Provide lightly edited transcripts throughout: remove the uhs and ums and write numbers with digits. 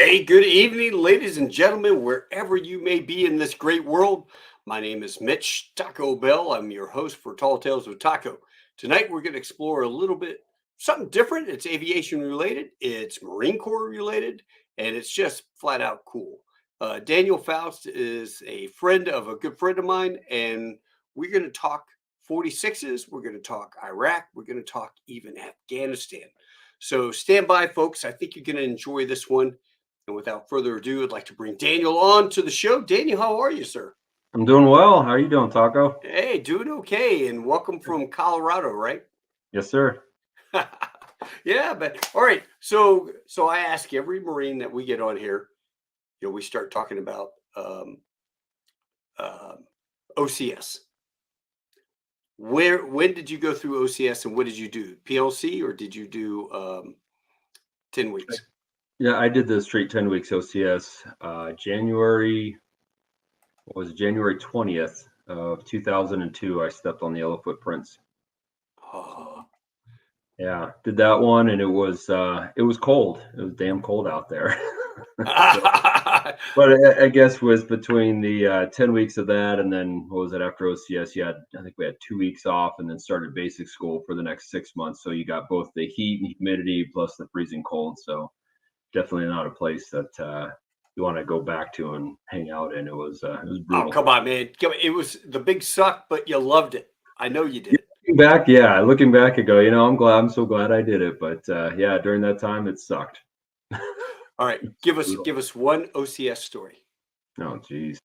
Hey, good evening, ladies and gentlemen, wherever you may be in this great world. My name is Mitch Taco Bell. I'm your host for Tall Tales with Taco. Tonight, we're going to explore a little bit something different. It's aviation related, it's Marine Corps related, and it's just flat out cool. Daniel Foust is a friend of a good friend of mine, and we're going to talk 46s, we're going to talk Iraq, we're going to talk even Afghanistan. So stand by, folks. I think you're going to enjoy this one. And without further ado, I'd like to bring Daniel on to the show. Daniel, how are you, sir? I'm doing well. How are you doing, Taco? Hey, doing okay. And welcome from Colorado, right? Yes, sir. Yeah, but all right. So I ask every Marine that we get on here, we start talking about uh, OCS. When did you go through OCS and what did you do? PLC or did you do 10 weeks? Yeah, I did the straight 10 weeks OCS. January 20th of 2002. I stepped on the yellow footprints. Oh. Yeah, did that one, and it was cold. It was damn cold out there. But I guess was between the 10 weeks of that, and then what was it after OCS? I think we had 2 weeks off, and then started basic school for the next 6 months. So you got both the heat and humidity plus the freezing cold. So definitely not a place that you want to go back to and hang out in. It was brutal. Oh, come on, man. It was the big suck, but you loved it. I know you did. Looking back, I go, I'm so glad I did it. But yeah, during that time, it sucked. All right, give us one OCS story. Oh, geez.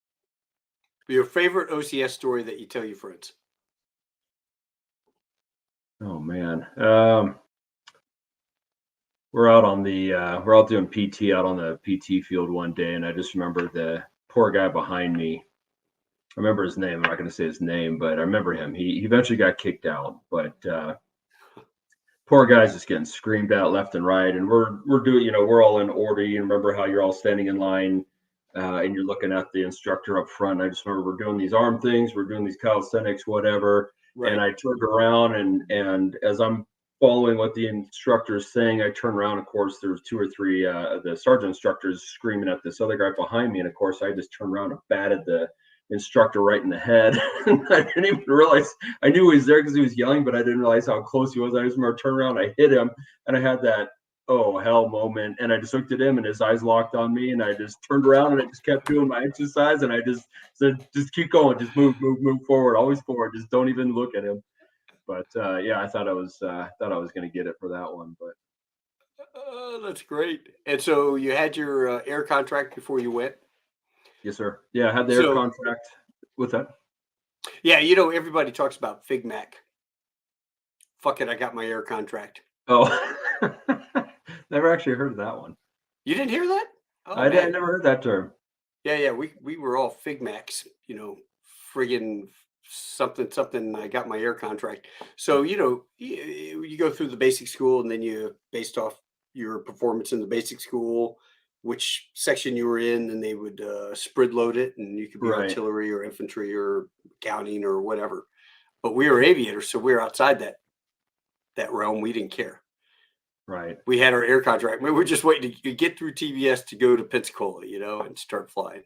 Your favorite OCS story that you tell your friends. Oh man. We're out doing PT out on the PT field one day, and I just remember the poor guy behind me. I remember his name. I'm not going to say his name, but I remember him. He eventually got kicked out, but poor guy's just getting screamed at left and right. And we're doing, we're all in order. You remember how you're all standing in line, and you're looking at the instructor up front. I just remember we're doing these arm things, we're doing these calisthenics, whatever. Right. And I turned around, and as I'm following what the instructor is saying, I turn around. Of course, there's 2 or 3 the sergeant instructors screaming at this other guy behind me, and of course, I just turned around and batted the instructor right in the head. I didn't even realize. I knew he was there because he was yelling, but I didn't realize how close he was. I just remember turning around, I hit him, and I had that oh hell moment, and I just looked at him, and his eyes locked on me, and I just turned around, and I just kept doing my exercise, and I just said, just keep going, just move forward, always forward, just don't even look at him. But yeah, I thought I was going to get it for that one. But that's great. And so you had your air contract before you went? Yes, sir. Yeah, I had the air contract. What's that? Yeah, everybody talks about FigMac. Fuck it, I got my air contract. Oh, never actually heard of that one. You didn't hear that? Oh, I never heard that term. Yeah, we were all FigMacs, friggin' something. I got my air contract. So, you go through the basic school, and then you, based off your performance in the basic school, which section you were in, and they would spread load it, and you could be right. Artillery or infantry or accounting or whatever. But we were aviators, so we were outside that realm. We didn't care. Right. We had our air contract. We were just waiting to get through TBS to go to Pensacola, and start flying.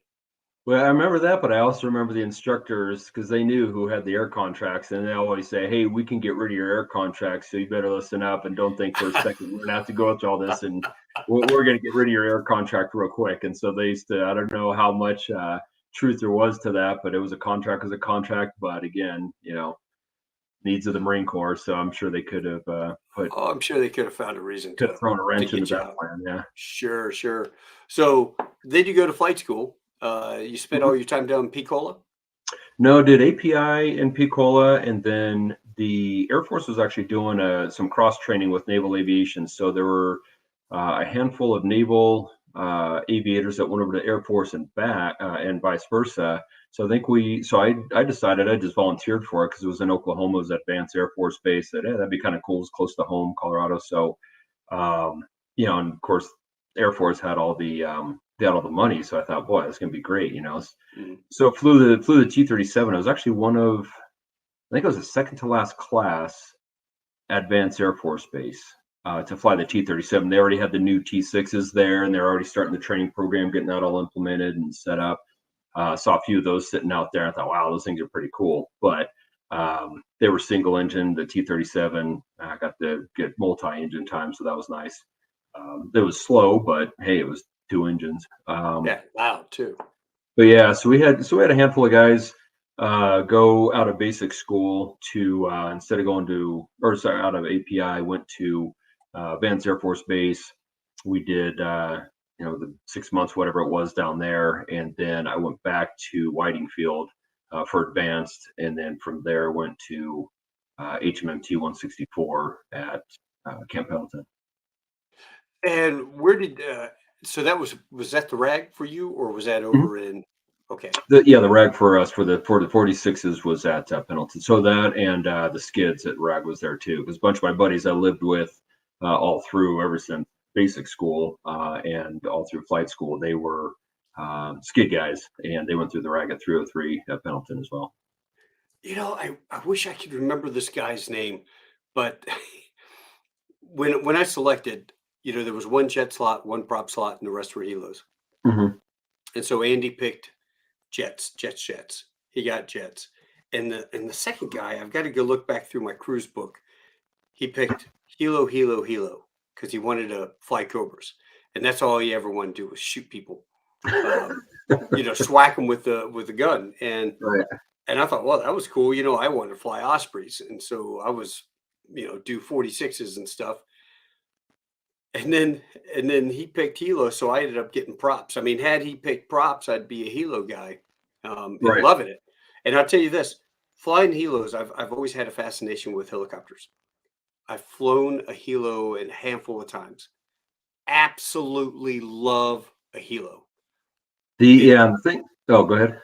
Well, I remember that, but I also remember the instructors, because they knew who had the air contracts, and they always say, "Hey, we can get rid of your air contracts, so you better listen up and don't think for a second we're gonna have to go through all this, and we're gonna get rid of your air contract real quick." And so they used to. I don't know how much truth there was to that, but it was a contract as a contract. But again, needs of the Marine Corps, so I'm sure they could have put. Oh, I'm sure they could have found a reason to thrown a wrench into that plan. Yeah. Sure. So then you go to flight school. You spent all your time down in Pensacola? No, did API in Pensacola, and then the Air Force was actually doing some cross training with naval aviation. So there were a handful of naval aviators that went over to Air Force and back, and vice versa. So I think I decided I just volunteered for it because it was in Oklahoma, it was at Vance Air Force Base. That'd be kind of cool. It was close to home, Colorado. So, and of course, Air Force had all the money. So I thought, boy, that's going to be great, So flew the T-37. I was actually I think it was the second to last class at Vance Air Force Base. to fly the T-37. They already had the new T-6s there, and they're already starting the training program, getting that all implemented and set up. Saw a few of those sitting out there. I thought, wow, those things are pretty cool. But they were single engine. The T-37 got to get multi-engine time, so that was nice. It was slow, but hey, it was two engines. Yeah, loud too. But yeah, so we had a handful of guys go out of basic school to instead of going to, or sorry, out of API, went to Vance Air Force Base. We did the 6 months, whatever it was down there, and then I went back to Whiting Field for advanced, and then from there went to HMMT 164 at Camp Pendleton. And where did so that was that the rag for you, or was that Mhm. over in? Okay. The rag for us for the 46s was at Pendleton. So that and the skids at rag was there too. Because a bunch of my buddies I lived with all through ever since basic school and all through flight school, they were skid guys, and they went through the rag at 303 at Pendleton as well. I wish I could remember this guy's name, but when I selected, there was one jet slot, one prop slot, and the rest were helos. Mm-hmm. And so Andy picked jets. He got jets. And the second guy, I've got to go look back through my cruise book. He picked helo, because he wanted to fly Cobras, and that's all he ever wanted to do was shoot people, um, swack them with the gun. Right. And I thought, well, that was cool. I wanted to fly Ospreys, and so I was, do 46s and stuff. And then he picked helo, so I ended up getting props. I mean, had he picked props, I'd be a helo guy, and Right. loving it. And I'll tell you this: flying helos, I've always had a fascination with helicopters. I've flown a helo a handful of times. Absolutely love a helo. The thing. Oh, go ahead.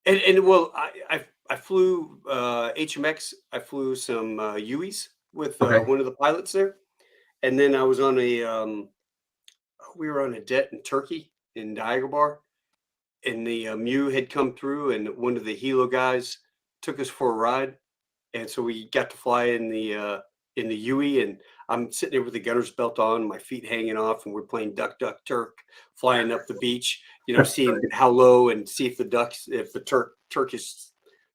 And well, I flew HMX. I flew some Uis with Okay. one of the pilots there, and then I was on we were on a det in Turkey in Dagobah, and the Mew had come through, and one of the helo guys took us for a ride, and so we got to fly in the Yui, and I'm sitting there with the gunner's belt on, my feet hanging off, and we're playing Duck Duck Turk, flying up the beach, seeing how low and see if the Turkish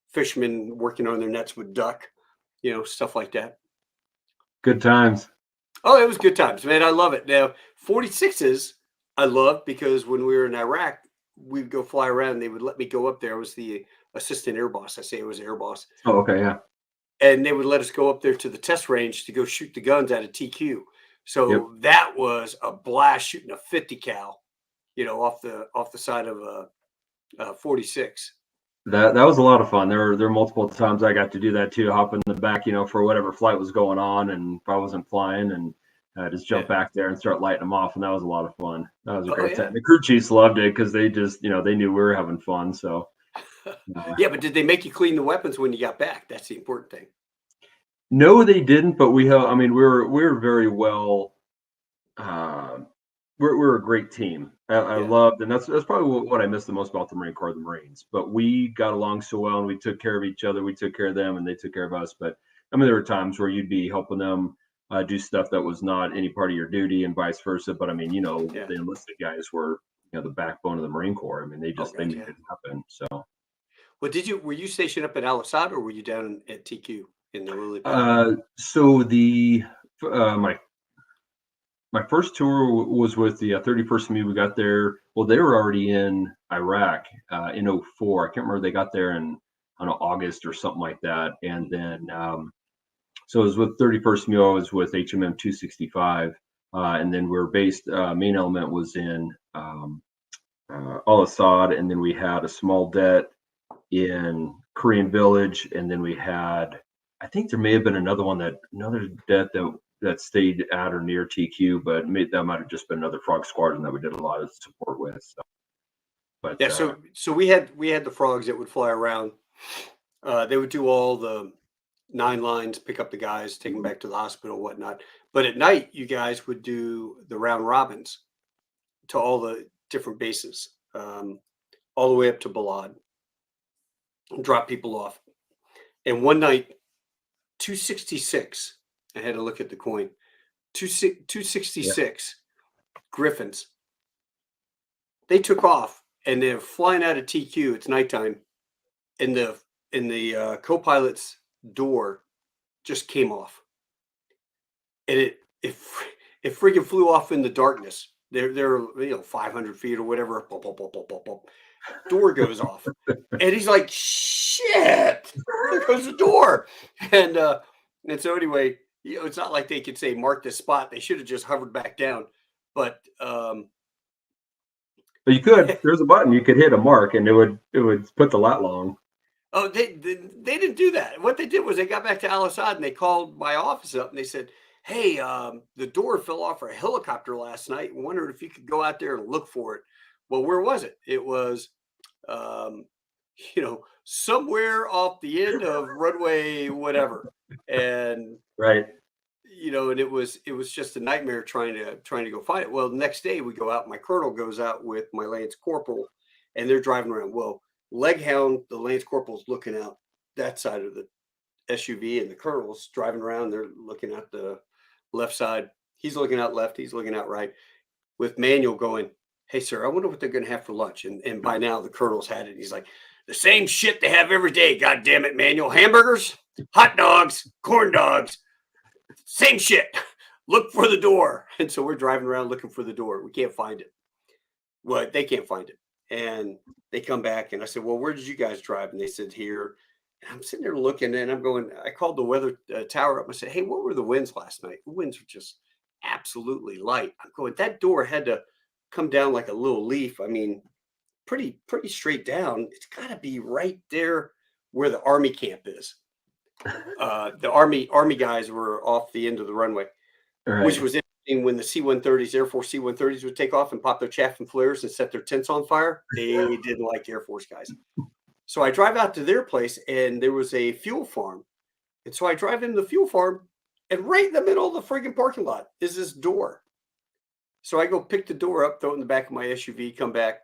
fishermen working on their nets would duck, stuff like that. Good times. Oh, it was good times, man. I love it. Now, 46s, I love because when we were in Iraq, we'd go fly around and they would let me go up there. I was the assistant air boss. I say I was air boss. Oh, okay, yeah. And they would let us go up there to the test range to go shoot the guns out of TQ. So Yep. that was a blast shooting a 50 cal, off the side of a 46. That was a lot of fun. There were multiple times I got to do that too, hop in the back, for whatever flight was going on, and if I wasn't flying, and just jump back there and start lighting them off, and that was a lot of fun. That was a great time. The crew chiefs loved it because they just, they knew we were having fun. So yeah, but did they make you clean the weapons when you got back? That's the important thing. No, they didn't, but we were very well. We're a great team. I loved, and that's probably what I miss the most about the Marine Corps, the Marines. But we got along so well, and we took care of each other. We took care of them, and they took care of us. But there were times where you'd be helping them do stuff that was not any part of your duty, and vice versa. But the enlisted guys were the backbone of the Marine Corps. They made it happen. So. Well, were you stationed up at Al Assad, or were you down at TQ in the Lily Pad? So my first tour was with the 31st Me. We got there. Well, they were already in Iraq in 04. I can't remember. They got there in August or something like that. And then, so it was with 31st Me. I was with HMM 265. And then we're based, main element was in Al Assad. And then we had a small det in Korean Village. And then we had, I think there may have been another det that stayed at or near TQ, but that might have just been another Frog squadron that we did a lot of support with. So. But yeah, so we had the Frogs that would fly around. They would do all the 9 lines, pick up the guys, take them back to the hospital, whatnot. But at night, you guys would do the round robins to all the different bases, all the way up to Balad, and drop people off. And one night, 266, I had to look at the coin. 266 Griffins. They took off and they're flying out of TQ. It's nighttime, and the co-pilot's door just came off, and it freaking flew off in the darkness. They're 500 feet or whatever. Pop, pop, pop, pop, pop, pop. Door goes off, and he's like, "Shit! There goes the door!" And so anyway, it's not like they could say mark this spot. They should have just hovered back down, but you could. There's a button you could hit a mark, and it would put the lat long. Oh, they didn't do that. What they did was they got back to Al Assad and they called my office up and they said, "Hey, the door fell off a helicopter last night. And wondered if you could go out there and look for it." Well, where was it? It was, somewhere off the end of runway whatever, and right. And it was just a nightmare trying to go find it. Well, the next day we go out. My colonel goes out with my lance corporal, and they're driving around. Well, Leghound, the lance corporal's looking out that side of the SUV, and the colonel's driving around. They're looking at the left side. He's looking out left. He's looking out right. With Manuel going, "Hey, sir, I wonder what they're going to have for lunch." And by now the colonel's had it. He's like, "The same shit they have every day. God damn it, Manuel. Hamburgers, hot dogs, corn dogs, same shit. Look for the door." And so we're driving around looking for the door. We can't find it. Well, they can't find it. And they come back and I said, "Well, where did you guys drive?" And they said, "Here." And I'm sitting there looking and I'm going, I called the weather tower up. I said, "Hey, what were the winds last night?" The winds were just absolutely light. I'm going, that door had to come down like a little leaf. I mean, pretty straight down. It's got to be right there where the Army camp is. The Army guys were off the end of the runway, Right. which was interesting when the C-130s, Air Force C-130s would take off and pop their chaff and flares and set their tents on fire. They didn't like Air Force guys. So I drive out to their place and there was a fuel farm. And so I drive into the fuel farm and right in the middle of the friggin' parking lot is this door. So I go pick the door up, throw it in the back of my SUV, come back,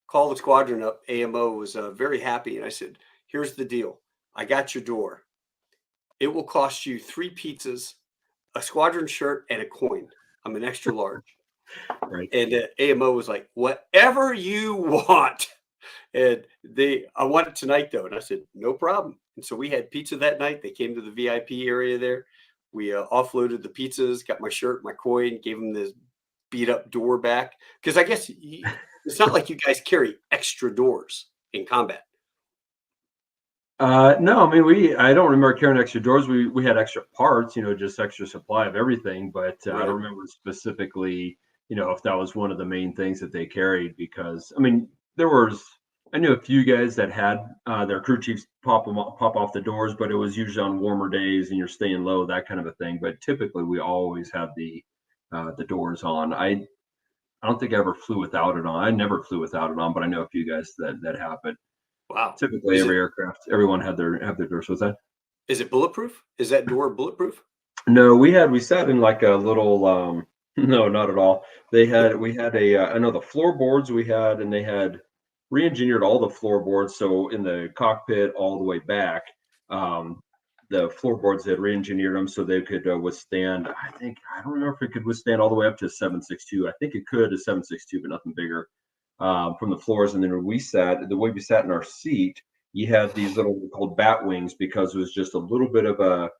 call the squadron up. AMO was very happy. And I said, "Here's the deal. I got your door. It will cost you 3 pizzas, a squadron shirt, and a coin. I'm an extra large." Right. And AMO was like, "Whatever you want." And I want it tonight though. And I said, "No problem." And so we had pizza that night. They came to the VIP area there. We offloaded the pizzas, got my shirt, my coin, gave them this beat up door back. Because I guess it's not like you guys carry extra doors in combat. No, I mean, I don't remember carrying extra doors. We had extra parts, just extra supply of everything, but I don't remember specifically, if that was one of the main things that they carried, because I mean, I knew a few guys that had their crew chiefs pop off the doors, but it was usually on warmer days and you're staying low, that kind of a thing. But typically we always had the doors on. I don't think I ever flew without it on. I never flew without it on, but I know a few guys that have it. Wow. Typically, everyone had their doors. What's that? Is it bulletproof? Is that door bulletproof? No, we sat in like a little. No, not at all. We had I know the floorboards we had, and they had re-engineered all the floorboards. So in the cockpit all the way back, the floorboards had re-engineered them so they could withstand. I don't remember if it could withstand all the way up to 762. I think it could a 762, but nothing bigger. From the floors. And then when the way we sat in our seat, you had these little called bat wings, because it was just a little bit of a,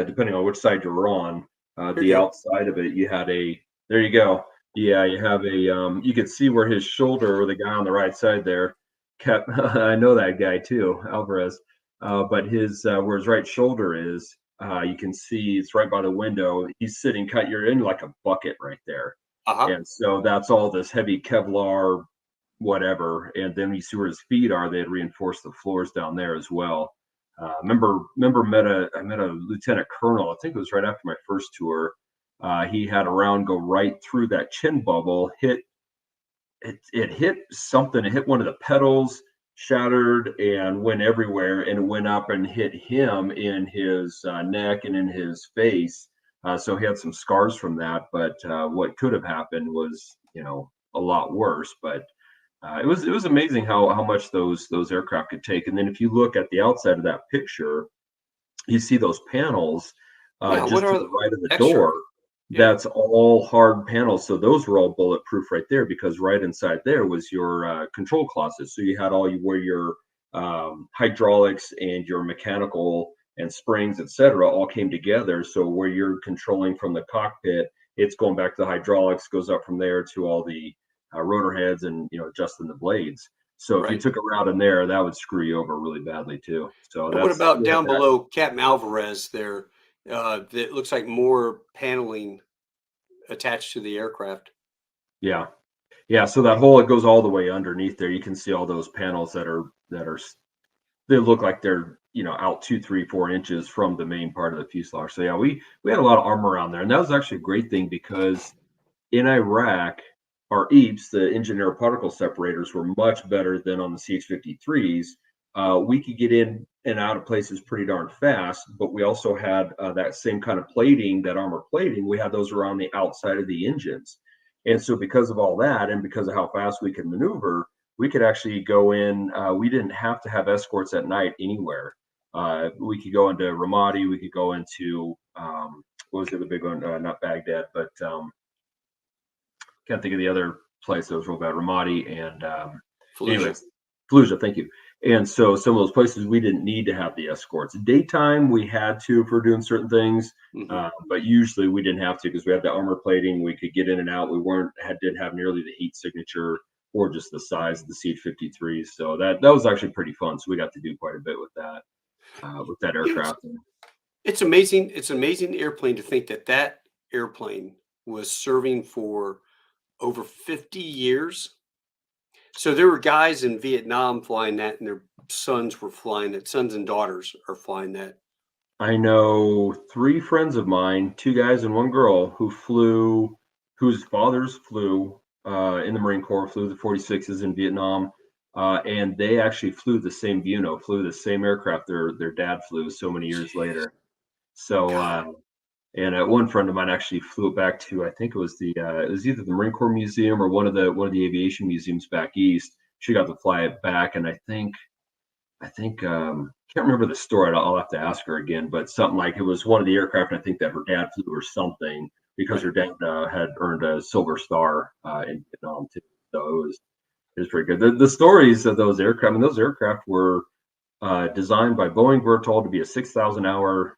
depending on which side you were on, the outside of it, you had there you go. Yeah, you have you could see where his shoulder, or the guy on the right side there, kept, I know that guy too, Alvarez, but where his right shoulder is, you can see it's right by the window. He's sitting, you're in like a bucket right there. Uh-huh. And so that's all this heavy Kevlar whatever, and then you see where his feet are. They had reinforced the floors down there as well. I met a lieutenant colonel, I think it was right after my first tour. He had a round go right through that chin bubble, hit something, it hit one of the pedals, shattered, and went everywhere, and it went up and hit him in his neck and in his face. So he had some scars from that, but what could have happened was, a lot worse. But it was amazing how much those aircraft could take. And then if you look at the outside of that picture, you see those panels just to the right of the door. Yeah. that's all hard panels. So those were all bulletproof right there, because right inside there was your control closet. So you had where your hydraulics and your mechanical and springs, etc., all came together. So where you're controlling from the cockpit, it's going back to the hydraulics, goes up from there to all the rotor heads and adjusting the blades. So if you Right. took a route in there, that would screw you over really badly too. So And what that's about we had down that. below Captain Alvarez there? That looks like more paneling attached to the aircraft. Yeah. Yeah, so that hole, it goes all the way underneath there. You can see all those panels that are they look like they're out 2, 3, 4 inches from the main part of the fuselage. So yeah, we had a lot of armor around there, and that was actually a great thing because in Iraq, our EEPs, the engineer particle separators, were much better than on the CH-53s. We could get in and out of places pretty darn fast, but we also had that same kind of plating, that armor plating. We had those around the outside of the engines. And so because of all that, and because of how fast we could maneuver, we could actually go in. We didn't have to have escorts at night anywhere. We could go into Ramadi. We could go into, what was the other big one? Not Baghdad, but can't think of the other place that was real bad. Ramadi and Fallujah. anyways, Fallujah. Thank you. And so some of those places we didn't need to have the escorts. Daytime we had to for doing certain things, Hmm. but usually we didn't have to because we had the armor plating. We could get in and out. We didn't have nearly the heat signature or just the size of the CH-53s. So that was actually pretty fun. So we got to do quite a bit with that You know, it's, aircraft. it's amazing. It's an amazing airplane to think that that airplane was serving for over 50 years. So there were guys in Vietnam flying that, and their sons were flying that. Sons and daughters are flying that. I know 3 friends of mine, 2 guys and 1 girl, whose fathers flew in the Marine Corps, flew the 46s in Vietnam, and they actually flew the same flew the same aircraft their dad flew so many years later. So, God, and one friend of mine actually flew it back to, I think it was either the Marine Corps Museum or one of the aviation museums back east. She got to fly it back, and I think can't remember the story. I'll have to ask her again, but something like it was one of the aircraft. I think that her dad flew or something because right. her dad had earned a Silver Star in Vietnam too. So it was pretty good. The stories of those aircraft. I mean, those aircraft were designed by Boeing. We're told to be a 6,000-hour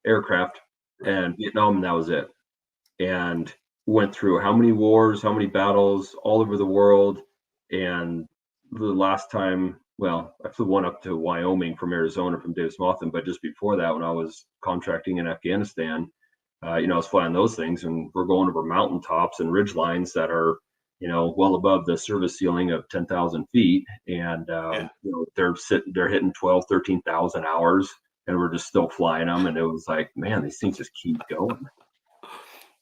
aircraft, and Vietnam, and that was it. And went through how many wars, how many battles all over the world. And the last time, well, I flew one up to Wyoming from Arizona from Davis Monthan, but just before that, when I was contracting in Afghanistan, I was flying those things, and we're going over mountaintops and ridge lines that are, well above the service ceiling of 10,000 feet, and Yeah. they're hitting 12, 13,000 hours, and we're just still flying them, and it was like, man, these things just keep going.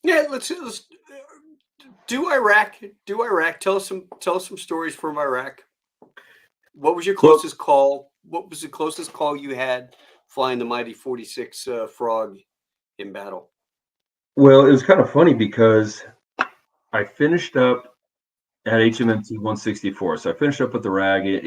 Yeah. Let's do Iraq. Do Iraq. Tell us some stories from Iraq. What was your Well, closest call? What was the closest call you had flying the mighty 46 Frog in battle? Well, it was kind of funny because I finished up at HMMT 164. So I finished up with the RAG at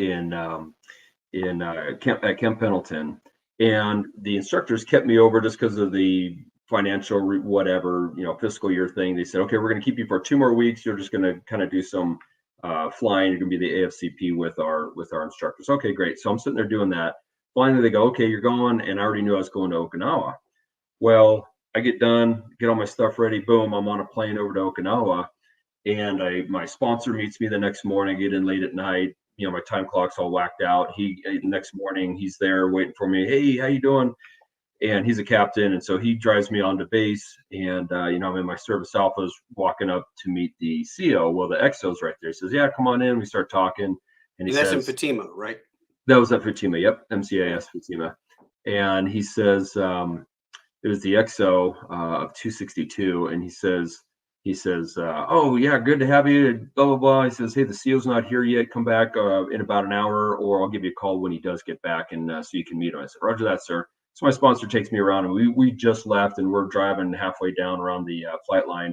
Camp Pendleton, and the instructors kept me over just because of the financial whatever fiscal year thing. They said, okay, we're going to keep you for 2 more weeks. You're just going to kind of do some flying. You're going to be the AFCP with our instructors. Okay, great. So I'm sitting there doing that. Finally, they go, okay, you're going, and I already knew I was going to Okinawa. Well, I get done, get all my stuff ready. Boom, I'm on a plane over to Okinawa, and my sponsor meets me the next morning. I get in late at night. My time clock's all whacked out. Next morning he's there waiting for me. Hey, how you doing? And he's a captain, and so he drives me onto base. And I'm in my service alphas walking up to meet the CO. Well, the XO's right there. He says, "Yeah, come on in." We start talking, and he And that's in says, Fatima, right? "That was at Fatima. Yep, Yeah. MCIS Fatima." And he says, it was the XO of 262, and he says, "Oh yeah, good to have you." Blah blah blah. He says, "Hey, the CEO's not here yet. Come back in about an hour, or I'll give you a call when he does get back, and so you can meet him." I said, "Roger that, sir." So my sponsor takes me around, and we just left, and we're driving halfway down around the flight line.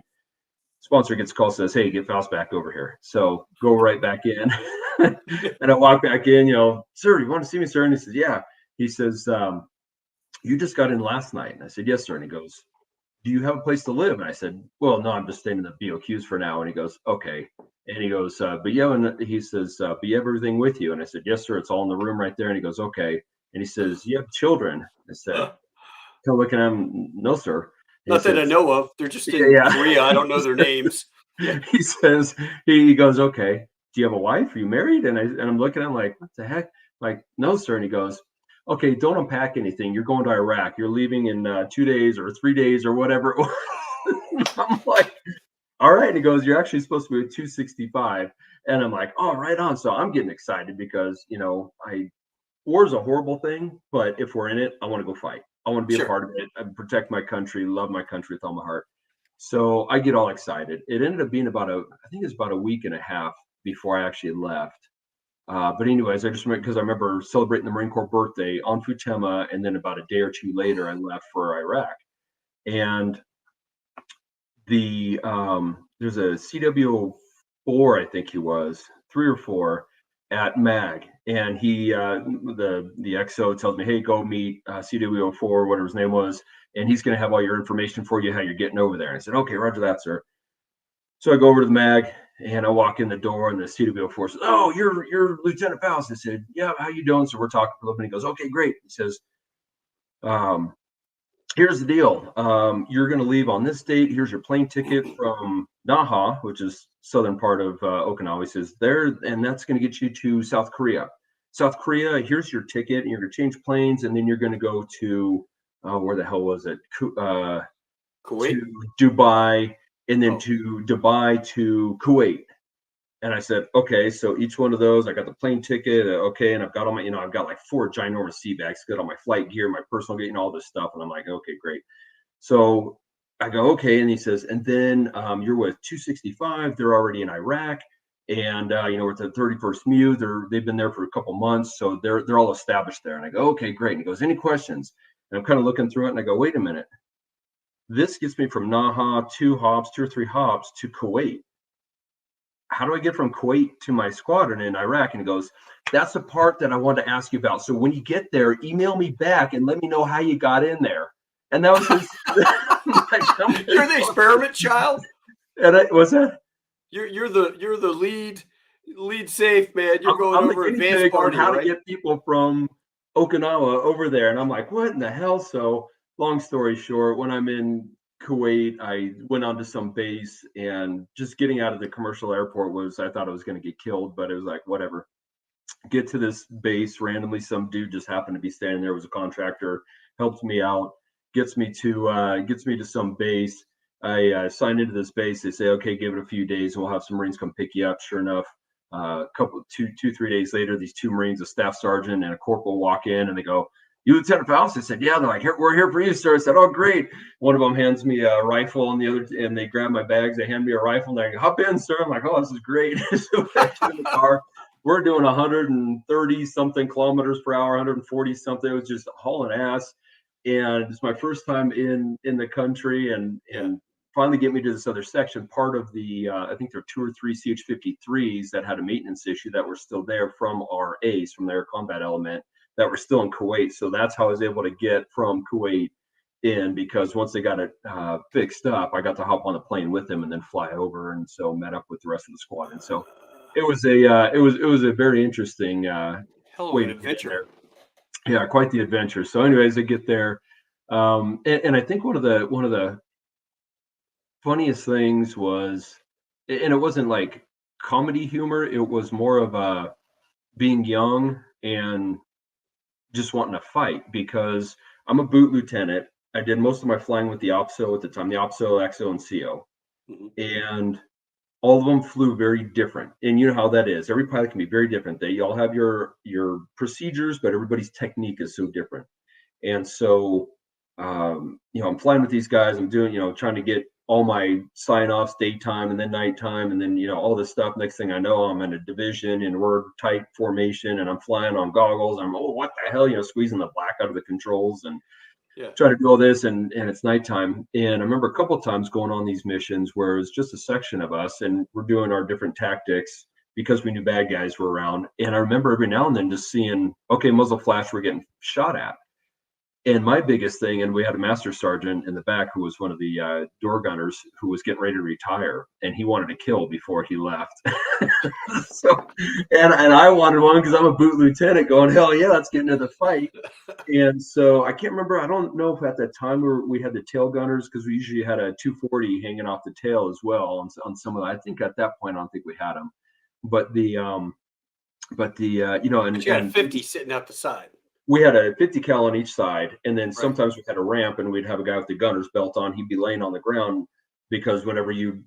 Sponsor gets a call, says, "Hey, get Faust back over here." So go right back in, and I walk back in. "Sir, you want to see me, sir?" And he says, "Yeah." He says, "You just got in last night." And I said, "Yes, sir." And he goes, do you have a place to live? And I said, well, no, I'm just staying in the BOQs for now. And he goes, okay. And he goes, but you have, he says, but you have everything with you? And I said, yes, sir. It's all in the room right there. And he goes, okay. And he says, you have children? I said, kind of looking at him, no, sir. And Not he that I says, know of. They're just yeah, in yeah. Korea. I don't know their names. Yeah. He says, he goes, okay. Do you have a wife? Are you married? And I'm looking at him like, what the heck? Like, no, sir. And he goes, okay, don't unpack anything. You're going to Iraq. You're leaving in 2 days or 3 days or whatever. I'm like, all right. And he goes, you're actually supposed to be at 265. And I'm like, oh, right on. So I'm getting excited because, war is a horrible thing, but if we're in it, I want to go fight. I want to be a Sure. part of it and protect my country, love my country with all my heart. So I get all excited. It ended up being I think it was about a week and a half before I actually left. But anyways, I just remember because I remember celebrating the Marine Corps birthday on Futenma, and then about a day or two later, I left for Iraq. And there's a CW4, I think he was 3 or 4 at MAG, and he the XO tells me, hey, go meet CW04, whatever his name was, and he's going to have all your information for you, how you're getting over there. And I said, okay, roger that, sir. So I go over to the MAG and I walk in the door, and the CW04 says, oh, you're Lieutenant Foust. I said, yeah, how you doing? So we're talking for a little bit. He goes, okay, great. He says, here's the deal. You're going to leave on this date. Here's your plane ticket from Naha, which is southern part of Okinawa. He says there, and that's going to get you to South Korea. South Korea, here's your ticket, and you're going to change planes, and then you're going to go to where the hell was it? Kuwait? To Dubai, and then to Dubai to Kuwait. And I said, okay, so each one of those, I got the plane ticket, okay, and I've got all my, I've got like 4 ginormous sea bags, got all my flight gear, my personal gear, and all this stuff. And I'm like, okay, great. So I go, okay, and he says, and then you're with 265. They're already in Iraq, and we're at the 31st MEU. They've been there for a couple months, so they're all established there. And I go, okay, great. And he goes, any questions? And I'm kind of looking through it, and I go, wait a minute. This gets me from Naha 2 or 3 hops to Kuwait. How do I get from Kuwait to my squadron in Iraq? And he goes, that's the part that I wanted to ask you about. So when you get there, email me back and let me know how you got in there. And that was his. You're the experiment child. And what's that? You're the lead safe man. You're going I'm over the guinea advanced pig party, on how right? to get people from Okinawa over there. And I'm like, what in the hell? So long story short, when I'm in Kuwait, I went onto some base, and just getting out of the commercial airport I thought I was going to get killed, but it was like, whatever. Get to this base, randomly some dude just happened to be standing there, was a contractor, helps me out, gets me to some base. I signed into this base. They say, okay, give it a few days and we'll have some Marines come pick you up. Sure enough, two, 3 days later, these 2 Marines, a staff sergeant and a corporal, walk in, and they go, you Lieutenant Foust? I said, yeah. They're like, we're here for you, sir. I said, oh, great. One of them hands me a rifle, and they grab my bags. They hand me a rifle, and they go, hop in, sir. I'm like, oh, this is great. So I get in the car. We're doing 130 something kilometers per hour, 140 something. It was just hauling ass. And it's my first time in the country, and finally get me to this other section. Part of the, I think there are 2 or 3 CH-53s that had a maintenance issue that were still there from our ACE, from their combat element, that were still in Kuwait. So that's how I was able to get from Kuwait in, because once they got it fixed up, I got to hop on the plane with them and then fly over, and so met up with the rest of the squadron. So it was a very interesting hell of way an to get adventure. there. Yeah, quite the adventure. So anyways, I get there, and I think one of the funniest things was, and it wasn't like comedy humor, it was more of being young and just wanting to fight, because I'm a boot lieutenant. I did most of my flying with the OPSO at the time, the OPSO, XO, and CO. And all of them flew very different. And you know how that is. Every pilot can be very different. They all have your procedures, but everybody's technique is so different. And so, I'm flying with these guys. I'm doing, trying to get all my sign-offs, daytime and then nighttime, and then, all this stuff. Next thing I know, I'm in a division and we're tight formation, and I'm flying on goggles. I'm, oh, what the hell, squeezing the black out of the controls and trying to do all this, and it's nighttime. And I remember a couple of times going on these missions where it was just a section of us, and we're doing our different tactics because we knew bad guys were around. And I remember every now and then just seeing, okay, muzzle flash, we're getting shot at. And my biggest thing, and we had a master sergeant in the back who was one of the door gunners who was getting ready to retire, and he wanted to kill before he left. So, and I wanted one because I'm a boot lieutenant going, hell yeah, let's get into the fight. And so I can't remember. I don't know if at that time we had the tail gunners, because we usually had a 240 hanging off the tail as well on some of the, I think at that point, I don't think we had them. But the you know, But you had a 50 sitting out the side. We had a 50 cal on each side, and then Right. sometimes we had a ramp, and we'd have a guy with the gunner's belt on. He'd be laying on the ground, because whenever you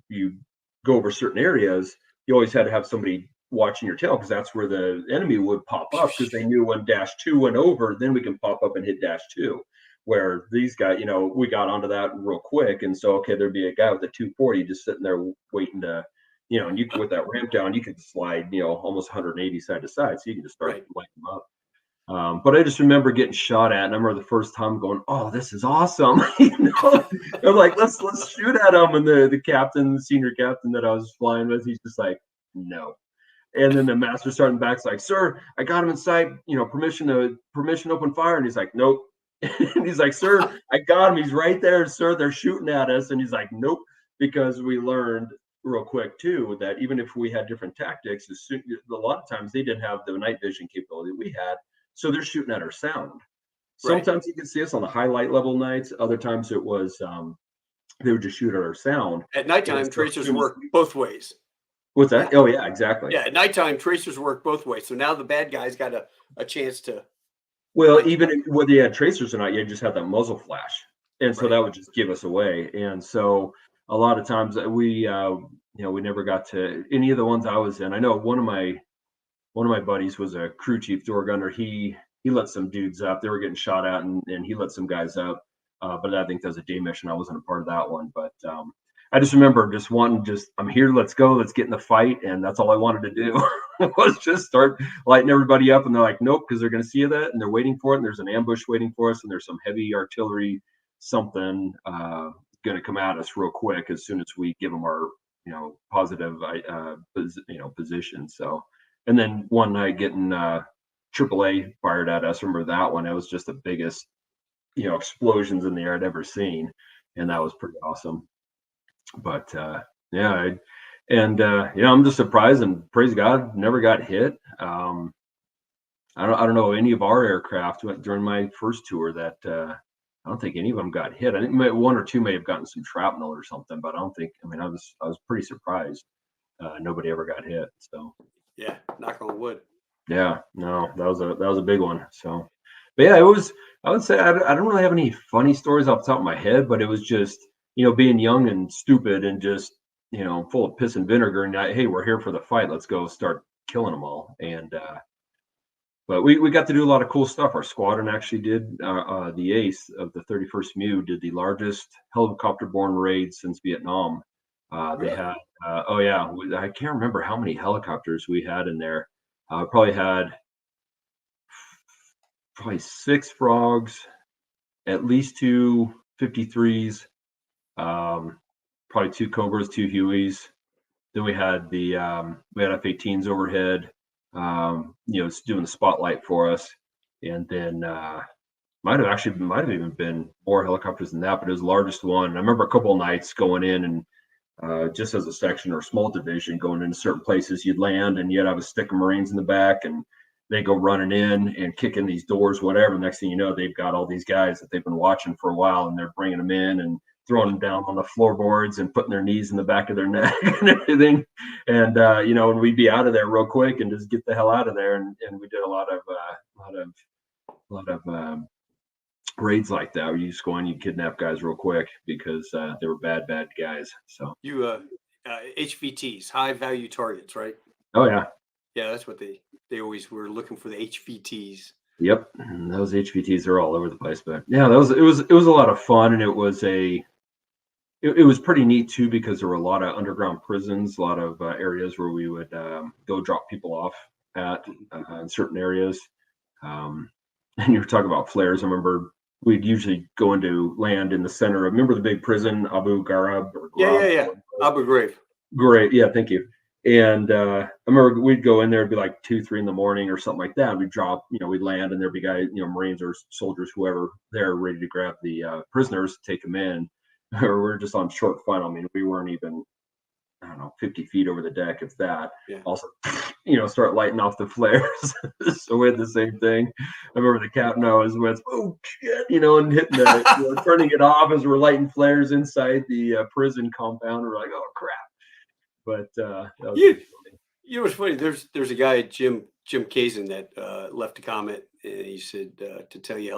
go over certain areas, you always had to have somebody watching your tail, because that's where the enemy would pop up, because they knew when -2 went over, then we can pop up and hit -2. Where these guys, you know, we got onto that real quick, and so okay, there'd be a guy with a 240 just sitting there waiting to, you know, and you with that ramp down, you could slide, you know, almost 180 side to side, so you can just start lighting them up. But I just remember getting shot at, and I remember the first time going, "Oh, this is awesome!" You know, they're like, "Let's shoot at him." And the captain, the senior captain that I was flying with, he's just like, "No." And then the master sergeant back's like, "Sir, I got him in sight. You know, permission to open fire." And he's like, "Nope." And he's like, "Sir, I got him. He's right there, sir. They're shooting at us." And he's like, "Nope," because we learned real quick too that even if we had different tactics, a lot of times they didn't have the night vision capability we had. So they're shooting at our sound. Sometimes you can see us on the highlight level nights. Other times it was they would just shoot at our sound. At nighttime, tracers work both ways. What's that? Yeah. Oh yeah, exactly. Yeah, at nighttime, tracers work both ways. So now the bad guys got a chance to. Well, even whether you had tracers or not, you just had that muzzle flash, and so that would just give us away. And so a lot of times we never got to any of the ones I was in. I know one of my buddies was a crew chief door gunner. He let some dudes up. They were getting shot at, and he let some guys up. But I think that was a day mission. I wasn't a part of that one. But I just remember just wanting, I'm here, let's go, let's get in the fight. And that's all I wanted to do was just start lighting everybody up. And they're like, nope, because they're going to see that, and they're waiting for it. And there's an ambush waiting for us, and there's some heavy artillery, something going to come at us real quick as soon as we give them our, positive, position. So. And then one night getting AAA fired at us. I remember that one. It was just the biggest, explosions in the air I'd ever seen, and that was pretty awesome. But I'm just surprised and praise God, never got hit. I don't know any of our aircraft during my first tour that I don't think any of them got hit. I think one or two may have gotten some shrapnel or something, but I don't think. I mean, I was pretty surprised. Nobody ever got hit. So. Yeah, knock on wood. Yeah, no, that was a big one. So, but yeah, it was. I would say I don't really have any funny stories off the top of my head, but it was just being young and stupid and just full of piss and vinegar. And hey, we're here for the fight. Let's go start killing them all. And but we got to do a lot of cool stuff. Our squadron actually did. The ace of the 31st MEU did the largest helicopter-borne raid since Vietnam. They had, I can't remember how many helicopters we had in there. Probably had 6 Phrogs, at least 2 53s, probably 2 Cobras, 2 Hueys. Then we had we had F-18s overhead, doing the spotlight for us. And then might have even been more helicopters than that, but it was the largest one. And I remember a couple of nights going in and just as a section or small division going into certain places, you'd land and you'd have a stick of Marines in the back, and they go running in and kicking these doors, whatever. Next thing you know, they've got all these guys that they've been watching for a while, and they're bringing them in and throwing them down on the floorboards and putting their knees in the back of their neck and everything. And and we'd be out of there real quick and just get the hell out of there. And we did a lot of raids like that where you just go in, you kidnap guys real quick because they were bad guys. So you HVTs, high value targets, right? Oh yeah, that's what they always were looking for, the HVTs. Yep, and those HVTs are all over the place. But yeah, it was a lot of fun, and it was pretty neat too, because there were a lot of underground prisons, a lot of areas where we would go drop people off at in certain areas. And you were talking about flares. I remember we'd usually go into land in the center of, remember the big prison, Abu Ghraib? Yeah. Abu Ghraib. Great. Yeah, thank you. And I remember we'd go in there, it'd be like 2, 3 in the morning or something like that. We'd drop, we'd land, and there'd be guys, Marines or soldiers, whoever, there ready to grab the prisoners, take them in. Or we're just on short final. I mean, we weren't even, I don't know, 50 feet over the deck, if that. Yeah. Also, start lighting off the flares. So we had the same thing. I remember the captain I was with, oh shit, and hitting the, turning it off as we're lighting flares inside the prison compound. We're like, oh crap. But that was You, pretty funny. you know what's funny? There's a guy, Jim Kazin, that left a comment, and he said to tell you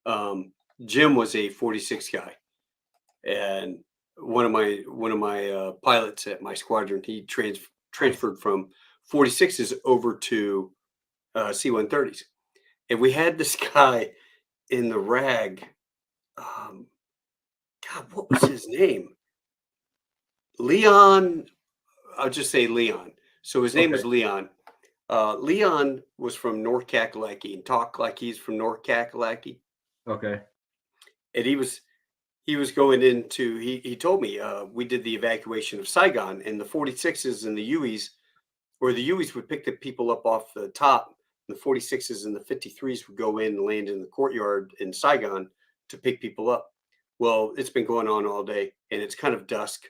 hello. Jim was a 46 guy, and one of my pilots at my squadron, he transferred from 46s over to C-130s, and we had this guy in the rag. Um, God, what was his name? Leon. I'll just say Leon. So his name Okay. was Leon. Leon was from North Kakalaki and talked like he's from North Kakalaki. Okay. And he was going into, he told me, we did the evacuation of Saigon, and the 46s and the Hueys, or the Hueys would pick the people up off the top. The 46s and the 53s would go in and land in the courtyard in Saigon to pick people up. Well, it's been going on all day, and it's kind of dusk.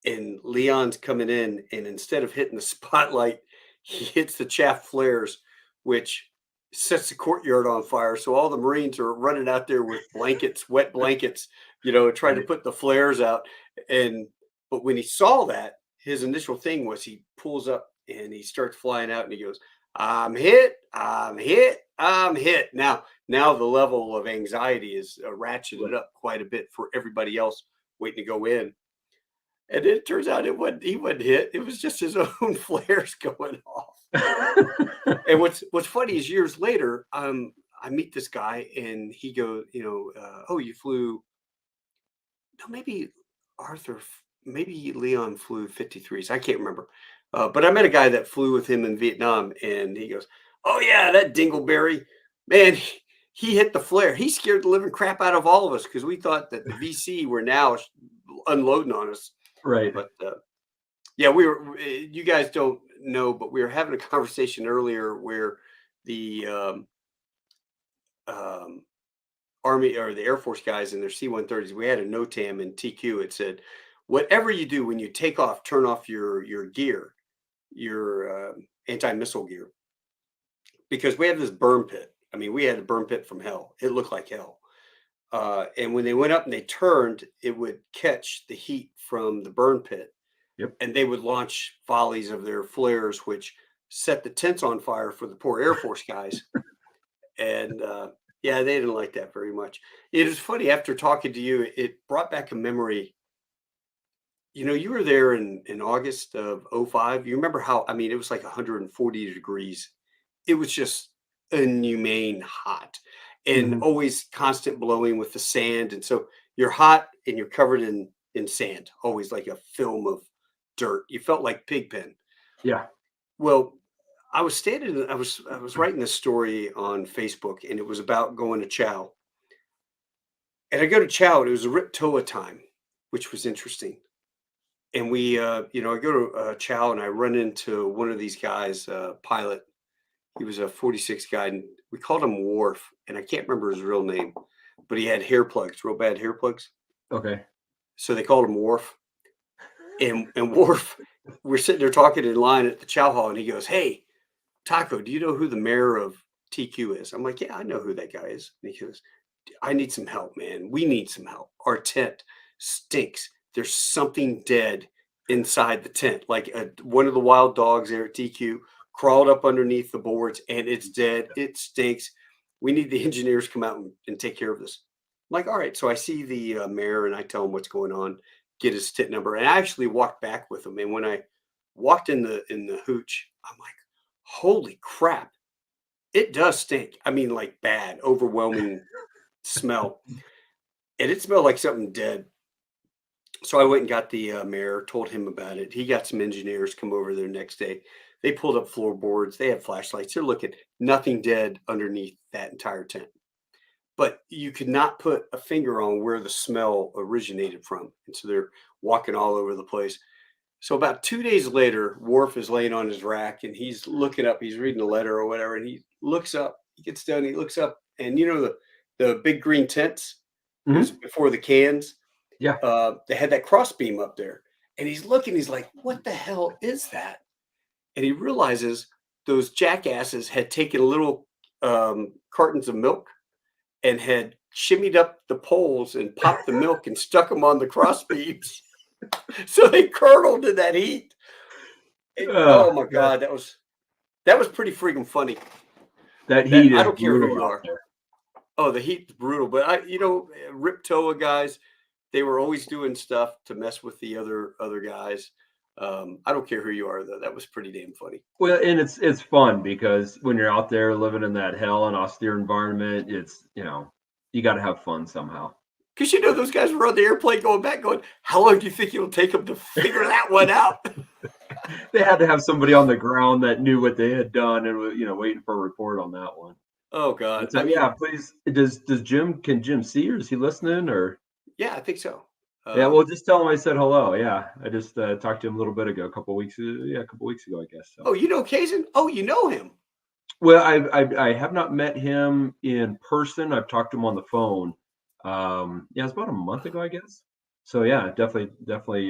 And Leon's coming in, and instead of hitting the spotlight, he hits the chaff flares, which sets the courtyard on fire. So all the Marines are running out there with blankets, wet blankets, trying to Right. put the flares out. But when he saw that, his initial thing was he pulls up and he starts flying out, and he goes, "I'm hit, I'm hit, I'm hit." Now the level of anxiety is ratcheted Right. up quite a bit for everybody else waiting to go in. And it turns out he wasn't hit. It was just his own flares going off. And what's funny is years later, I meet this guy, and he goes, "Oh, you flew." No, maybe maybe Leon flew 53s. I can't remember. But I met a guy that flew with him in Vietnam, and he goes, "Oh yeah, that Dingleberry, man, he hit the flare. He scared the living crap out of all of us because we thought that the VC were now unloading on us." Right. But yeah, we were. You guys don't know, but we were having a conversation earlier where the um, Army or the Air Force guys in their C-130s, we had a NOTAM in TQ. It said, "Whatever you do when you take off, turn off your gear, your anti-missile gear, because we have this burn pit. I mean, we had a burn pit from hell. It looked like hell." And when they went up and they turned, it would catch the heat from the burn pit, Yep. and they would launch volleys of their flares, which set the tents on fire for the poor Air Force guys. And yeah, they didn't like that very much. It is funny, after talking to you, it brought back a memory. You were there in August of '05. You remember how, I mean, it was like 140 degrees. It was just inhumane hot, and Hmm. always constant blowing with the sand. And so you're hot and you're covered in sand, always like a film of dirt. You felt like Pigpen. Yeah. Well, I was writing this story on Facebook, and it was about going to Chow. And I go to Chow, and it was a Rip Toa time, which was interesting. And I go to Chow, and I run into one of these guys, pilot. He was a 46 guy, and we called him Worf, and I can't remember his real name, but he had hair plugs, real bad hair plugs. Okay. So they called him Worf. And Worf, we're sitting there talking in line at the Chow Hall, and he goes, "Hey, Taco, do you know who the mayor of TQ is?" I'm like, "Yeah, I know who that guy is." And he goes, "I need some help, man. We need some help. Our tent stinks. There's something dead inside the tent. Like one of the wild dogs there at TQ crawled up underneath the boards, and it's dead. It stinks. We need the engineers to come out and take care of this." I'm like, "All right." So I see the mayor, and I tell him what's going on, get his tent number, and I actually walked back with him. And when I walked in the hooch, I'm like, "Holy crap. It does stink." I mean, like bad, overwhelming smell. And it smelled like something dead. So I went and got the mayor, told him about it. He got some engineers come over there next day. They pulled up floorboards. They had flashlights. They're looking, nothing dead underneath that entire tent. But you could not put a finger on where the smell originated from. And so they're walking all over the place. So about 2 days later, Worf is laying on his rack and he's looking up. He's reading a letter or whatever, and he looks up. He gets down. He looks up, and the big green tents. It was Hmm. before the cans. Yeah. They had that cross beam up there, and he's looking. He's like, "What the hell is that?" And he realizes those jackasses had taken little cartons of milk and had shimmied up the poles and popped the milk and stuck them on the cross beams, so they curdled in that heat. Oh, Oh my yeah. god, that was pretty freaking funny. That That heat I is don't care who brutal you out are. there. Oh, the heat's brutal, but Rip Toa guys, they were always doing stuff to mess with the other guys. I don't care who you are though. That was pretty damn funny. Well, and it's fun because when you're out there living in that hell and austere environment, it's you got to have fun somehow. Because those guys were on the airplane going back, going, "How long do you think it'll take them to figure that one out?" They had to have somebody on the ground that knew what they had done and was waiting for a report on that one. Oh god, So yeah, please. Does Jim can Jim see or is he listening or? yeah, I think so. Yeah, well, just tell him I said hello. Yeah, I just talked to him a little bit ago, a couple weeks ago, I guess. So. Oh, you know Kazan? Oh, you know him. Well, I have not met him in person. I've talked to him on the phone. Yeah, it's about a month ago, I guess. So yeah, definitely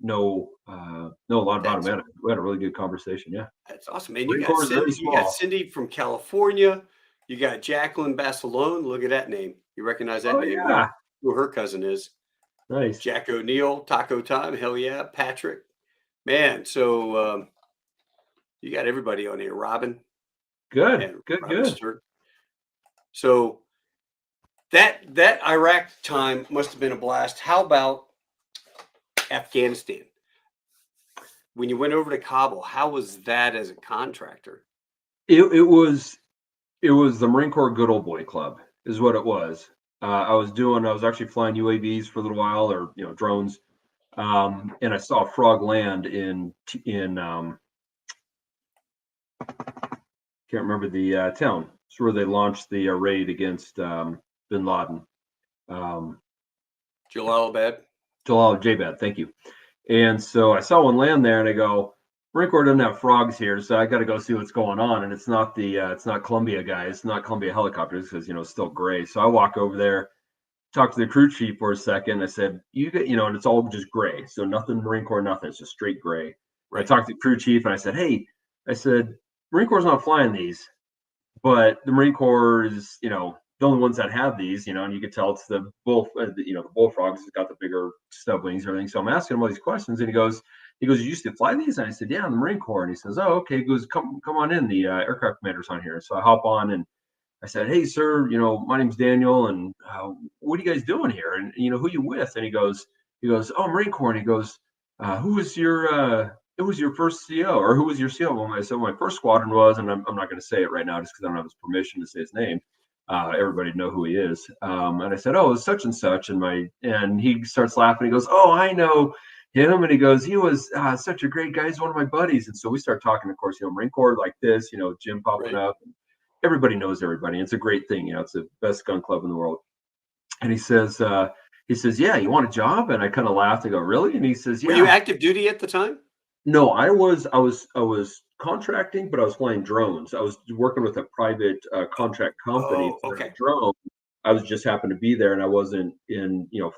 know a lot about him. That's We had a really good conversation. Yeah, that's awesome, man. You Marine got Corps is very Cindy. You got small. Cindy from California. You got Jacqueline Basilone. Look at that name. You recognize that Oh name? We know yeah, who her cousin is. nice, Jack O'Neill, Taco Time. Hell yeah, Patrick. Man, so you got everybody on here. Robin good, and good, Robin good. Stewart. So that Iraq time must have been a blast. How about Afghanistan? When you went over to Kabul, how was that as a contractor? It was the Marine Corps Good Old Boy Club is what it was. I was actually flying UAVs for a little while or drones. And I saw a frog land in can't remember the town. It's where they launched the raid against Bin Laden. Um, Jalalabad. Jalal Jabad, thank you. And so I saw one land there, and I go, Marine Corps doesn't have frogs here, so I got to go see what's going on. And it's not Columbia guys, it's not Columbia helicopters because it's still gray. So I walk over there, talk to the crew chief for a second. I said, and it's all just gray, so nothing Marine Corps, nothing. It's just straight gray. I Right. talked to the crew chief and I said, hey, Marine Corps is not flying these, but the Marine Corps is, the only ones that have these, and you could tell it's the the bullfrogs has got the bigger stub wings and everything. So I'm asking him all these questions, and he goes, you used to fly these? And I said, yeah, in the Marine Corps. And he says, oh, okay. He goes, come on in. The aircraft commander's on here. So I hop on and I said, hey, sir, my name's Daniel, and what are you guys doing here? And who you with? And oh, Marine Corps. And he goes, who was your first CO, or who was your CO? Well, I said, my first squadron was, and I'm not going to say it right now just because I don't have his permission to say his name. Everybody know who he is. And I said, oh, it's such and such. And he starts laughing. He goes, oh, I know him. And he goes, he was such a great guy. He's one of my buddies. And so we start talking, of course, Marine Corps like this, Jim popping Right. up. Everybody knows everybody. It's a great thing. It's the best gun club in the world. And he says, yeah, you want a job? And I kind of laughed. I go, really? And he says, Were you yeah. active duty at the time? No, I was contracting, but I was flying drones. I was working with a private contract company Oh, for a okay. drone. I was just happened to be there, and I wasn't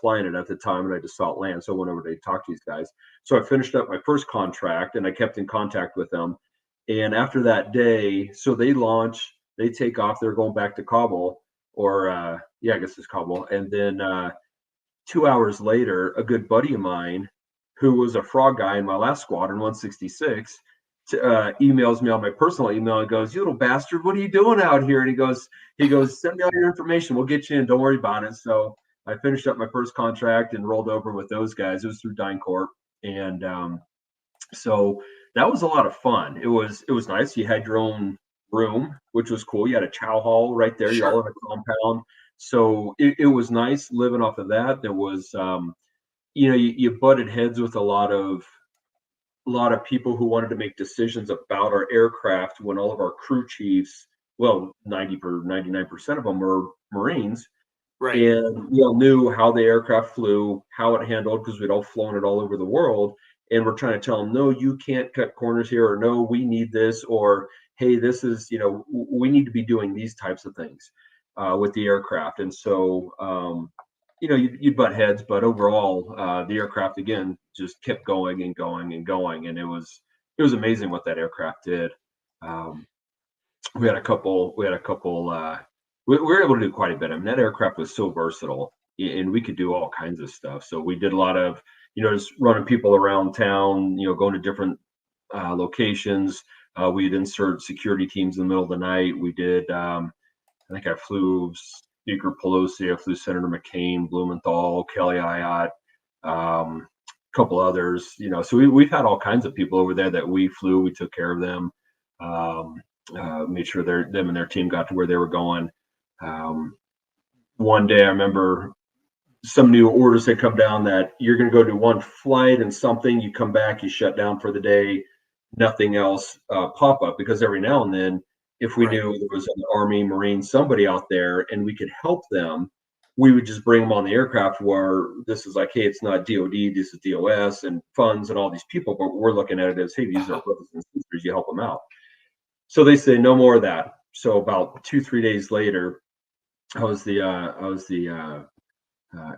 flying it at the time, and I just saw it land. So I went over to talk to these guys. So I finished up my first contract, and I kept in contact with them. And after that day, so they launch, they take off. They're going back to Kabul, or yeah, I guess it's Kabul. And then 2 hours later, a good buddy of mine, who was a frog guy in my last squadron, 166, emails me on my personal email and goes, "You little bastard, what are you doing out here?" And he goes, "Send me all your information. We'll get you in. Don't worry about it." So I finished up my first contract and rolled over with those guys. It was through DynCorp, and so that was a lot of fun. It was nice. You had your own room, which was cool. You had a chow hall right there. You're all Sure. in a compound. So it was nice living off of that. There was you butted heads with a lot of people who wanted to make decisions about our aircraft when all of our crew chiefs, well, 99% of them were Marines, Right. and we all knew how the aircraft flew, how it handled, because we'd all flown it all over the world. and we're trying to tell them, no, you can't cut corners here, or no, we need this, or hey, this is, we need to be doing these types of things with the aircraft. And so, you'd butt heads, but overall, the aircraft again just kept going and going and going, and it was amazing what that aircraft did. We had a couple. We were able to do quite a bit. I mean, that aircraft was so versatile, and we could do all kinds of stuff. So we did a lot of, just running people around town, going to different locations. We'd insert security teams in the middle of the night. We did. I think I flew Speaker Pelosi. I flew Senator McCain, Blumenthal, Kelly Ayotte, a couple others. So we've had all kinds of people over there that we flew. We took care of them. Made sure them and their team got to where they were going. One day I remember some new orders had come down that you're going to go do one flight and something, you come back, you shut down for the day, nothing else pop up, because every now and then, if we knew there was an Army, Marine, somebody out there and we could help them, we would just bring them on the aircraft, where this is like, hey, it's not DOD, this is DOS and funds and all these people, but we're looking at it as, hey, these are brothers and sisters, you help them out. So they say no more of that. So about 2-3 days later, I was the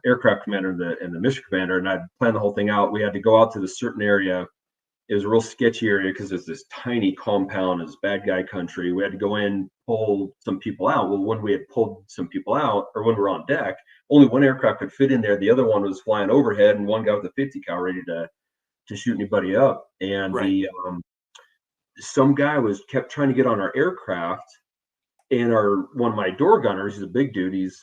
aircraft commander and the mission commander, and I'd planned the whole thing out. We had to go out to this certain area. It was a real sketchy area because it's this tiny compound, it's bad guy country. We had to go in, pull some people out. Well, when we had pulled some people out, or when we were on deck, only one aircraft could fit in there. The other one was flying overhead, and one guy with a 50 cal ready to shoot anybody up. And some guy kept trying to get on our aircraft, and one of my door gunners, he's a big dude. He's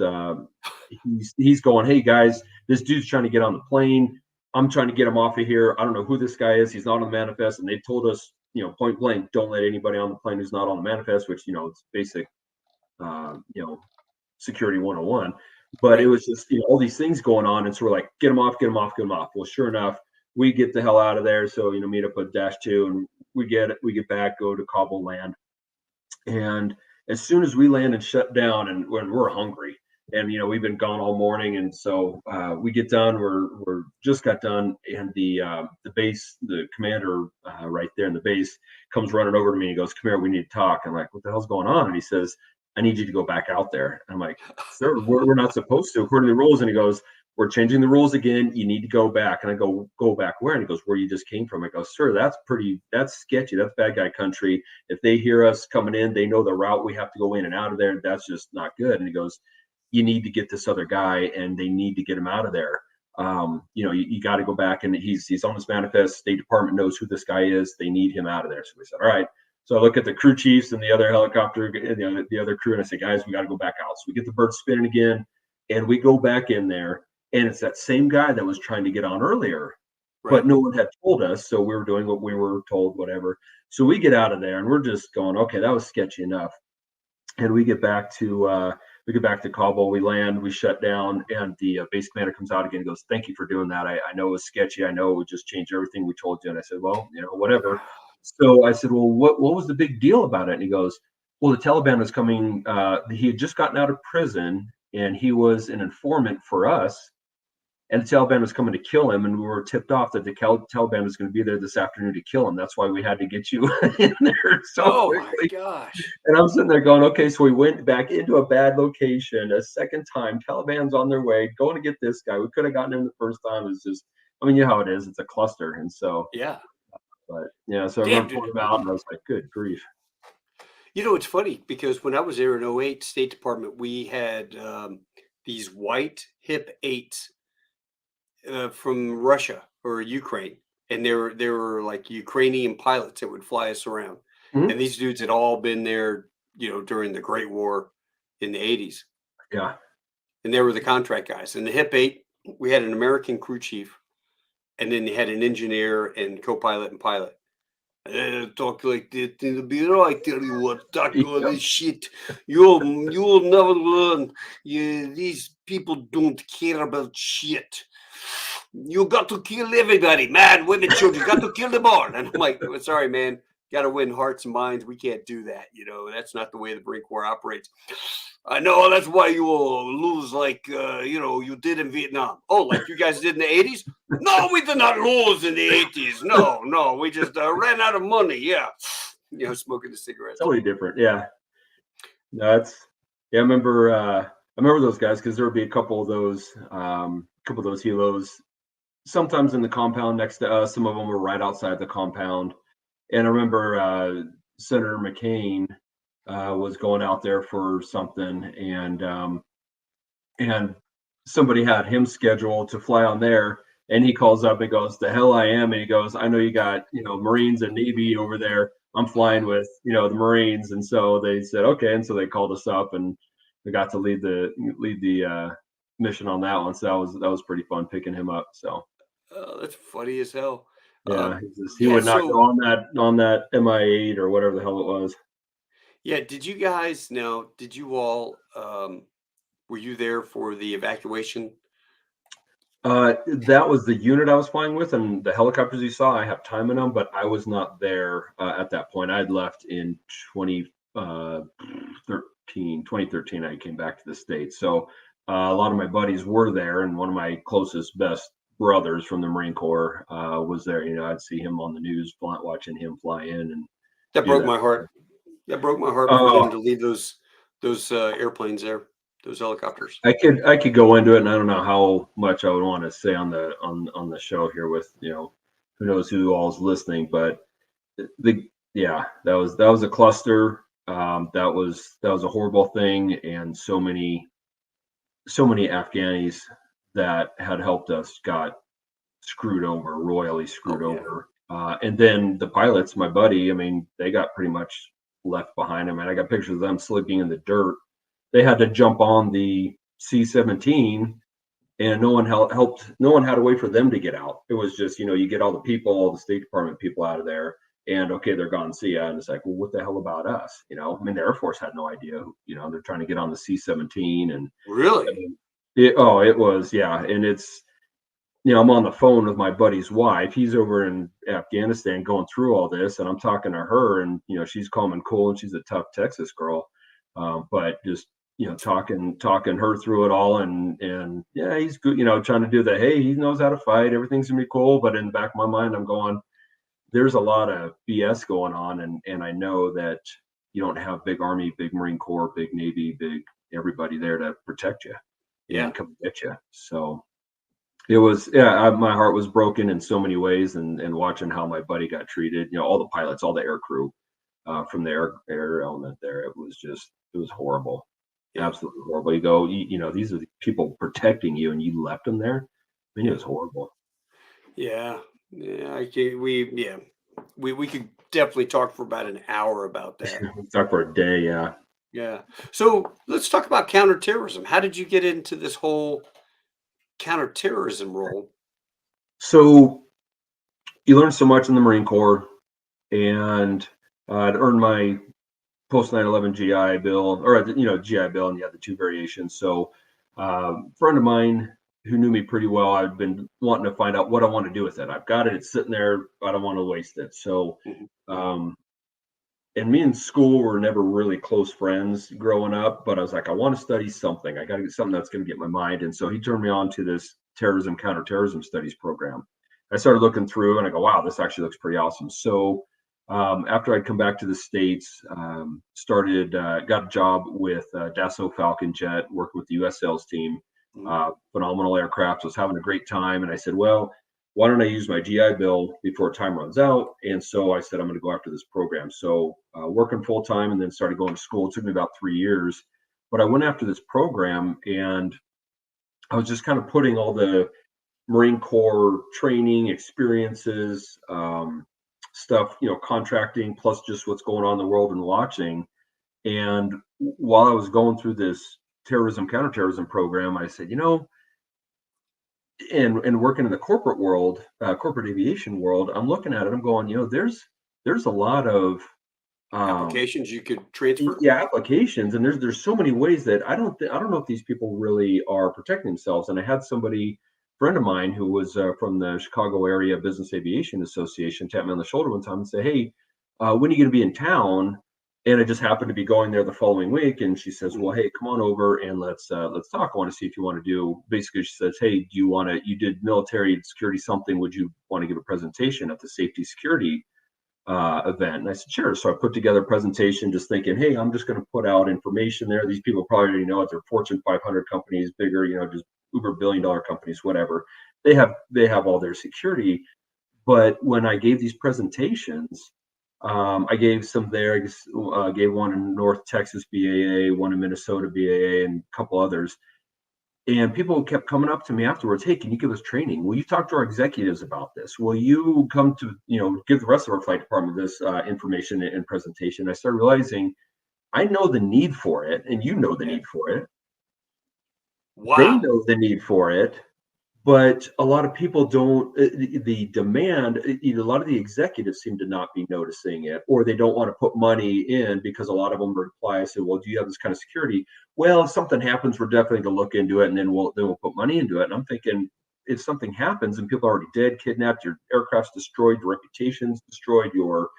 going, hey guys, this dude's trying to get on the plane. I'm trying to get him off of here. I don't know who this guy is. He's not on the manifest. And they told us, point blank, don't let anybody on the plane who's not on the manifest, which, it's basic, security 101. But it was just, all these things going on. And so we're like, get him off, get him off, get him off. Well, sure enough, we get the hell out of there. So, meet up with -2, and we get back, go to Kabul, land. And as soon as we land and shut down, and when we're hungry, and we've been gone all morning, and so we get done. We're just got done, and the base, the commander right there in the base comes running over to me. He goes, "Come here, we need to talk." I'm like, "What the hell's going on?" And he says, "I need you to go back out there." And I'm like, "Sir, we're not supposed to according to the rules." And he goes, "We're changing the rules again. You need to go back." And I go back where? And he goes, "Where you just came from." I go, "Sir, that's sketchy. That's bad guy country. If they hear us coming in, they know the route we have to go in and out of there. That's just not good." And he goes, "You need to get this other guy, and they need to get him out of there. You got to go back, and he's on this manifest. State Department knows who this guy is. They need him out of there." So we said, "All right." So I look at the crew chiefs and the other helicopter, the other crew, and I say, "Guys, we got to go back out." So we get the bird spinning again, and we go back in there, and it's that same guy that was trying to get on earlier, but no one had told us. So we were doing what we were told, whatever. So we get out of there, and we're just going, okay, that was sketchy enough. And we get back to Kabul. We land, we shut down, and the base commander comes out again and goes, "Thank you for doing that. I know it was sketchy. I know we just changed everything we told you." And I said, "Well, whatever." So I said, "Well, what was the big deal about it?" And he goes, "Well, the Taliban was coming. He had just gotten out of prison, and he was an informant for us. And the Taliban was coming to kill him, and we were tipped off that the Taliban was going to be there this afternoon to kill him. That's why we had to get you in there so quickly." My gosh. And I'm sitting there going, okay, so we went back into a bad location a second time. Taliban's on their way, going to get this guy. We could have gotten him the first time. It's just, you know how it is. It's a cluster. And so, so everyone pulled him out, and I was like, good grief. It's funny because when I was there in 2008, State Department, we had these white hip 8s from Russia or Ukraine, and they were like Ukrainian pilots that would fly us around. Mm-hmm. And these dudes had all been there, during the Great War in the 80s. Yeah. And they were the contract guys. And the hip 8, we had an American crew chief, and then they had an engineer and co-pilot and pilot. Talk like that in the bureau. I tell you what, talk all this shit. You'll never learn. These people don't care about shit. You got to kill everybody, man, women, children. You got to kill them all. And I'm like, sorry, man. Got to win hearts and minds. We can't do that. That's not the way the Marine Corps operates. I know that's why you will lose like you did in Vietnam. Oh, like you guys did in the 80s? No, we did not lose in the 80s. No, we just ran out of money. Yeah, smoking the cigarettes. Totally different. Yeah, that's yeah. I remember those guys because there would be a couple of those helos. Sometimes in the compound next to us. Some of them were right outside the compound. And I remember Senator McCain was going out there for something, and somebody had him scheduled to fly on there, and he calls up and goes, "The hell I am," and he goes, "I know you got Marines and Navy over there. I'm flying with the Marines," and so they said okay, and so they called us up, and we got to lead the mission on that one. So that was pretty fun picking him up. So. Oh, that's funny as hell. Yeah, he Yeah. would not So go on that MI8 or whatever the hell it was. yeah, did you all were you there for the evacuation? That was the unit I was flying with, and the helicopters you saw, I have time in them, but I was not there at that point. I had left in 2013. I came back to the States. So a lot of my buddies were there, and one of my closest, best brothers from the Marine Corps was there. I'd see him on the news, watching him fly in and That do broke that. my heart. That broke my heart for them Oh, to leave those airplanes there, those helicopters. I could go into it, and I don't know how much I would want to say on the show here with who knows who all's listening, but that was a cluster. That was a horrible thing, and so many Afghanis that had helped us got screwed over, royally screwed Oh yeah. over. And then the pilots, my buddy, I mean, they got pretty much left behind. I mean, I got pictures of them sleeping in the dirt. They had to jump on the C-17, and no one helped. No one had a way for them to get out. It was just, you get all the people, all the State Department people out of there, and okay, they're gone. See ya. And it's like, well, what the hell about us? I mean, the Air Force had no idea. They're trying to get on the C-17, and I Really? mean, it was, yeah, and it's I'm on the phone with my buddy's wife. He's over in Afghanistan going through all this, and I'm talking to her, and she's calm and cool, and she's a tough Texas girl, but just talking her through it all, and yeah, he's good, trying to do the hey, he knows how to fight, everything's gonna be cool. But in the back of my mind, I'm going, there's a lot of BS going on, and I know that you don't have big Army, big Marine Corps, big Navy, big everybody there to protect you Yeah. and come get you. So it was, yeah, my heart was broken in so many ways, and watching how my buddy got treated, all the pilots, all the air crew from the air element there, it was horrible, Yeah. absolutely horrible. You go, these are the people protecting you, and you left them there. I mean, it Yeah. was horrible. Yeah. Yeah. We could definitely talk for about an hour about that. Talk for a day, yeah. Yeah. So let's talk about counterterrorism. How did you get into this whole counterterrorism role? So you learn so much in the Marine Corps, and I'd earned my post 9/11 GI Bill, or GI Bill, and you had the two variations. So, friend of mine who knew me pretty well, I've been wanting to find out what I want to do with it. I've got it; it's sitting there. I don't want to waste it. So, Mhm. um, and me and school were never really close friends growing up, but I was like, I want to study something. I got to get something that's going to get my mind. And so he turned me on to this counterterrorism studies program. I started looking through, and I go, wow, this actually looks pretty awesome. So after I'd come back to the States, got a job with Dassault Falcon Jet, working with the U.S. sales team, Mhm. phenomenal aircraft. Was having a great time, and I said, well, why don't I use my GI Bill before time runs out? And so I said, I'm going to go after this program. So working full time, and then started going to school. It took me about 3 years, but I went after this program, and I was just kind of putting all the Marine Corps training experiences, stuff, contracting, plus just what's going on in the world and watching. And while I was going through this counterterrorism program, I said, and working in the corporate world, corporate aviation world, I'm looking at it, I'm going, there's a lot of Applications you could transfer? yeah, applications, and there's so many ways that I don't know if these people really are protecting themselves. And I had friend of mine who was from the Chicago Area Business Aviation Association, tap me on the shoulder one time and say, hey, when are you going to be in town? And I just happened to be going there the following week, and she says, "Well, hey, come on over and let's talk. I want to see if you want to do." Basically, she says, "Hey, do you want to? You did military security something. Would you want to give a presentation at the safety security event?" And I said, "Sure." So I put together a presentation, just thinking, "Hey, I'm just going to put out information there. These people probably already know it. They're Fortune 500 companies, bigger, just uber billion-dollar companies, whatever. They have all their security." But when I gave these presentations, I gave some there. I guess, gave one in North Texas BAA, one in Minnesota BAA, and a couple others. And people kept coming up to me afterwards. "Hey, can you give us training? Will you talk to our executives about this? Will you come to, give the rest of our flight department this information and presentation?" I started realizing I know the need for it, and you know the need for it. They Wow. know the need for it. But a lot of people don't, the demand, a lot of the executives seem to not be noticing it, or they don't want to put money in because a lot of them reply, I say, "Well, do you have this kind of security?" "Well, if something happens, we're definitely going to look into it, and then we'll put money into it." And I'm thinking, if something happens and people are already dead, kidnapped, your aircraft's destroyed, your reputation's destroyed, your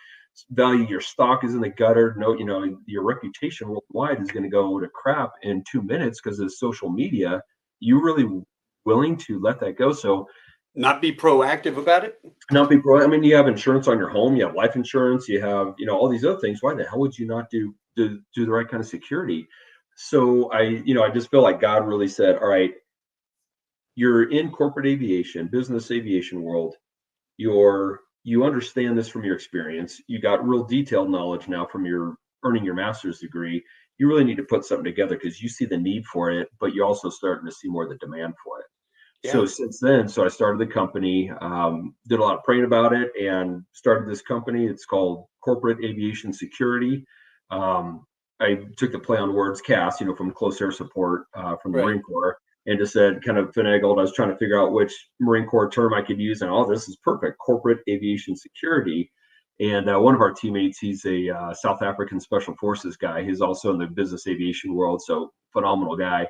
value, your stock is in the gutter. No, your reputation worldwide is going to go to crap in 2 minutes because of social media. You really willing to let that go? So Not be proactive about it? not be pro. I mean, you have insurance on your home, you have life insurance, you have all these other things. Why the hell would you not do the right kind of security? So I just feel like God really said, "All right, you're in corporate aviation, business aviation world. You understand this from your experience. You got real detailed knowledge now from your earning your master's degree. You really need to put something together because you see the need for it, but you're also starting to see more of the demand for it." Yeah. So since then, I started the company, did a lot of praying about it, and started this company. It's called Corporate Aviation Security. I took the play on words, CAS, from Close Air Support from the Right. Marine Corps, and just said, kind of finagled. I was trying to figure out which Marine Corps term I could use, and this is perfect, Corporate Aviation Security. And one of our teammates, he's a South African Special Forces guy. He's also in the business aviation world, so phenomenal guy.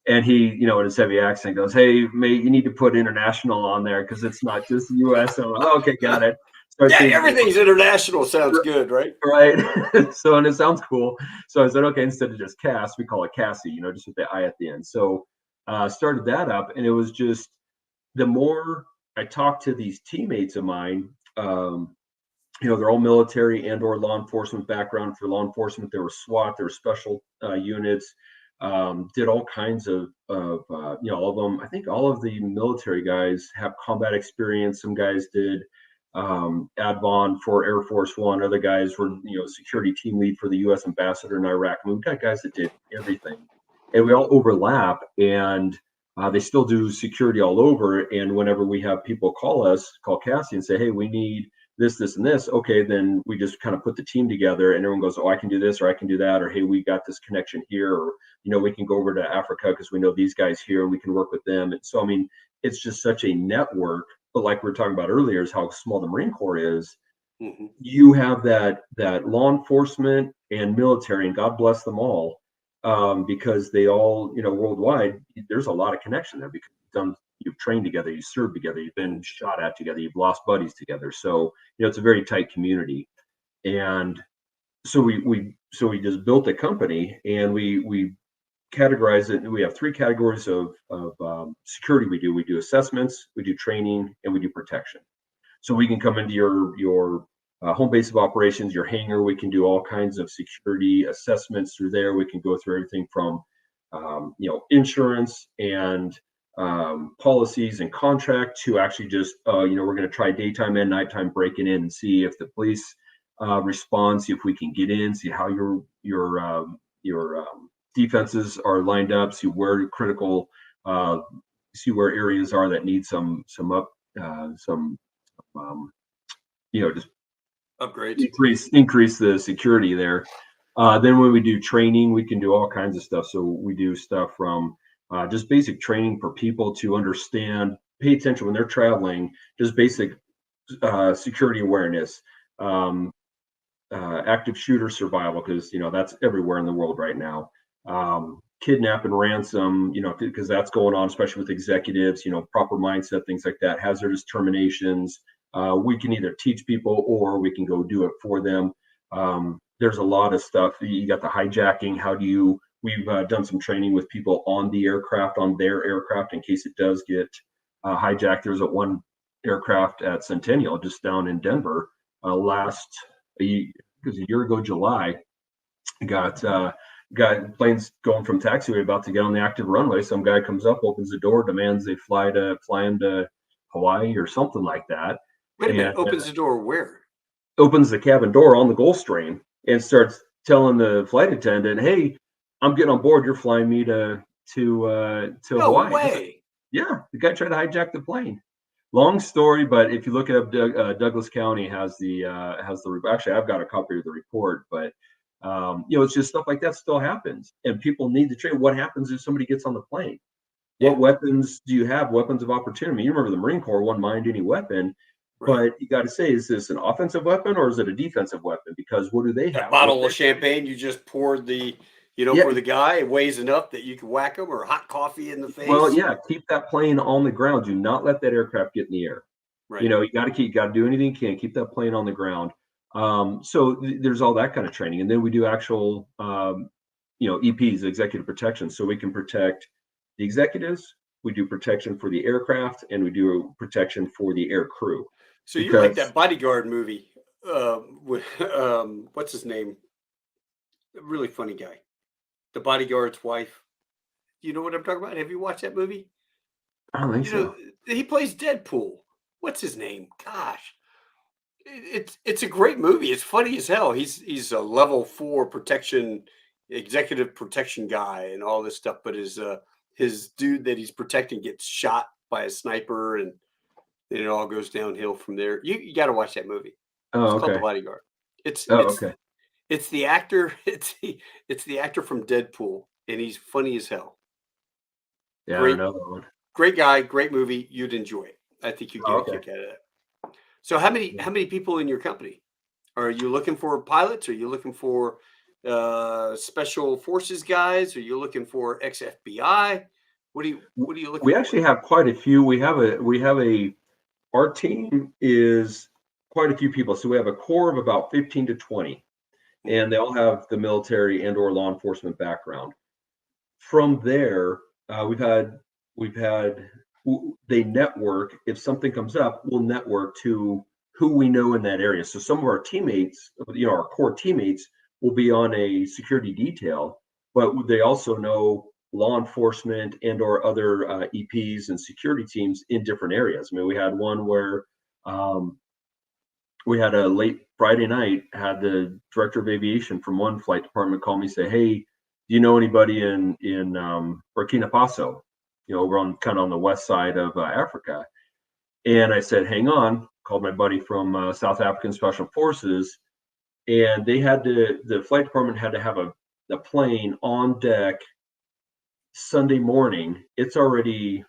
And he, in his heavy accent goes, "Hey, mate, you need to put international on there because it's not just the U.S." So I'm like, "Oh, okay, got it." Start Yeah, thinking, everything's international sounds good, right? right? So, and it sounds cool. So I said, okay, instead of just CAS, we call it CASI, just with the I at the end. So started that up, and it was just the more I talked to these teammates of mine, they're all military and or law enforcement background. For law enforcement, there was SWAT, there were special units, did all kinds of all of them. I think all of the military guys have combat experience. Some guys did advon for Air Force One. Other guys were, security team lead for the U.S. ambassador in Iraq. I mean, we've got guys that did everything, and we all overlap, and they still do security all over. And whenever we have people call CASI and say, "Hey, we need this, this, and this," okay, then we just kind of put the team together, and everyone goes, "Oh, I can do this, or I can do that," or, "Hey, we got this connection here," or, we can go over to Africa because we know these guys here and we can work with them. And so, I mean, it's just such a network. But like we were talking about earlier, is how small the Marine Corps is. Mm-hmm. You have that law enforcement and military, and God bless them all, because they all, worldwide, there's a lot of connection there because you've trained together, you served together, you've been shot at together, you've lost buddies together. So, it's a very tight community. And so we just built a company, and we categorize it. We have three categories of security. We do assessments, we do training, and we do protection. So we can come into your home base of operations, your hangar. We can do all kinds of security assessments through there. We can go through everything from insurance and policies and contract to actually just we're going to try daytime and nighttime breaking in and see if the police respond, see if we can get in, see how your defenses are lined up, see where critical, see where areas are that need some just Upgrades. increase the security there. Then when we do training, we can do all kinds of stuff. So we do stuff from just basic training for people to understand, pay attention when they're traveling, just basic security awareness, active shooter survival, because that's everywhere in the world right now. Kidnap and ransom, because that's going on, especially with executives, proper mindset, things like that, hazardous terminations. We can either teach people or we can go do it for them. There's a lot of stuff. You got the hijacking. We've done some training with people on the aircraft, on their aircraft, in case it does get hijacked. There's one aircraft at Centennial just down in Denver a year ago, July, got planes going from taxiway about to get on the active runway. Some guy comes up, opens the door, demands they fly him to Hawaii or something like that. Wait a minute, opens the door where? Opens the cabin door on the Gulfstream and starts telling the flight attendant, "Hey, I'm getting on board. You're flying me to No Hawaii." way. Yeah, the guy tried to hijack the plane. Long story, but if you look it up, Douglas County has actually, I've got a copy of the report, but it's just stuff like that still happens, and people need to train. What happens if somebody gets on the plane? What weapons do you have? Weapons of opportunity. You remember the Marine Corps wouldn't mind any weapon, but you got to say, is this an offensive weapon or is it a defensive weapon? Because what do they have? A bottle of champagne you just poured for the guy, it weighs enough that you can whack him, or hot coffee in the face. Well, yeah, keep that plane on the ground. Do not let that aircraft get in the air. Right. You got to do anything you can. Keep that plane on the ground. So there's all that kind of training, and then we do actual, EPs, executive protection, so we can protect the executives. We do protection for the aircraft, and we do protection for the air crew. So you like that Bodyguard movie? With what's his name? A really funny guy. The Bodyguard's wife. You know what I'm talking about? Have you watched that movie? I don't think so. He plays Deadpool. What's his name? Gosh, it's a great movie. It's funny as hell. He's a level 4 protection, executive protection guy, and all this stuff. But his dude that he's protecting gets shot by a sniper, and then it all goes downhill from there. You got to watch that movie. Oh, It's called The okay. Bodyguard. Okay. It's the actor. It's the actor from Deadpool, and he's funny as hell. Yeah, Great, I know that one. great guy, great movie. You'd enjoy it. I think you'd get a kick out of that. So, how many people in your company? Are you looking for pilots? Are you looking for special forces guys? Are you looking for ex FBI? What are you looking We for? actually have quite a few. Our team is quite a few people. So we have a core of about 15 to 20, and they all have the military and or law enforcement background. From there, they network. If something comes up, we'll network to who we know in that area. So some of our teammates, our core teammates, will be on a security detail, but they also know law enforcement and or other EPs and security teams in different areas. I mean, we had one where we had a late Friday night, had the director of aviation from one flight department call me, say, "Hey, do you know anybody in Burkina Faso, over on the west side of Africa?" And I said, "Hang on." Called my buddy from South African Special Forces, and the flight department had to have a plane on deck Sunday morning. It's already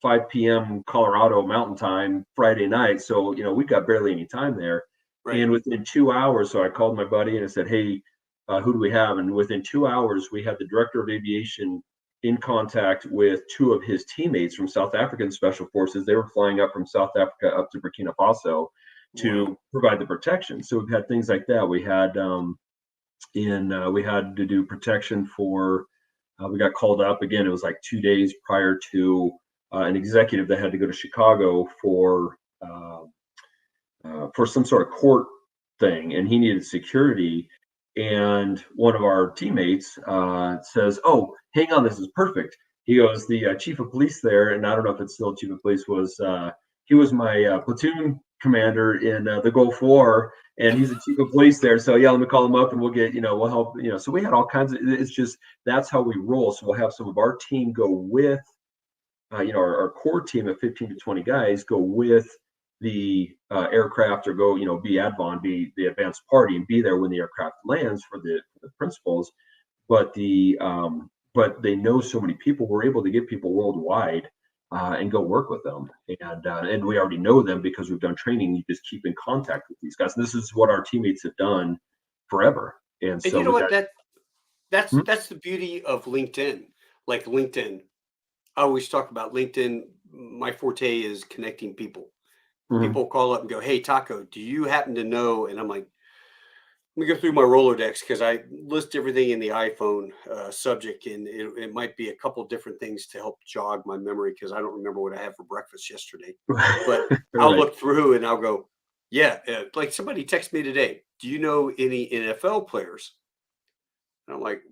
5 p.m. Colorado Mountain Time Friday night, so we've got barely any time there. Right. And within 2 hours, so I called my buddy and I said, "Hey, who do we have?" And within 2 hours, we had the director of aviation in contact with two of his teammates from South African Special Forces. They were flying up from South Africa up to Burkina Faso to provide the protection. So we've had things like that. We had we had to do protection for. We got called up again. It was like 2 days prior to an executive that had to go to Chicago for some sort of court thing, and he needed security. And one of our teammates says, "Oh, hang on, this is perfect." He goes, "The chief of police there," and I don't know if it's still chief of police, he was my platoon commander in the Gulf War, and he's the chief of police there. So yeah, let me call him up, and we'll get, we'll help. So we had all kinds of. It's just that's how we roll. So we'll have some of our team go with, our core team of 15 to 20 guys go with the aircraft, or go, be ADVON, be the advanced party, and be there when the aircraft lands for the principals. But but they know so many people. We're able to get people worldwide and go work with them, and we already know them because we've done training. You just keep in contact with these guys, and this is what our teammates have done forever. And so you know what, that's the beauty of LinkedIn. Like LinkedIn, I always talk about LinkedIn. My forte is connecting people. People call up and go, "Hey, Taco, do you happen to know?" And I'm like, me go through my Rolodex because I list everything in the iPhone subject, and it might be a couple different things to help jog my memory because I don't remember what I had for breakfast yesterday. But I'll Right. look through and I'll go, yeah, like somebody texted me today. Do you know any NFL players? And I'm like,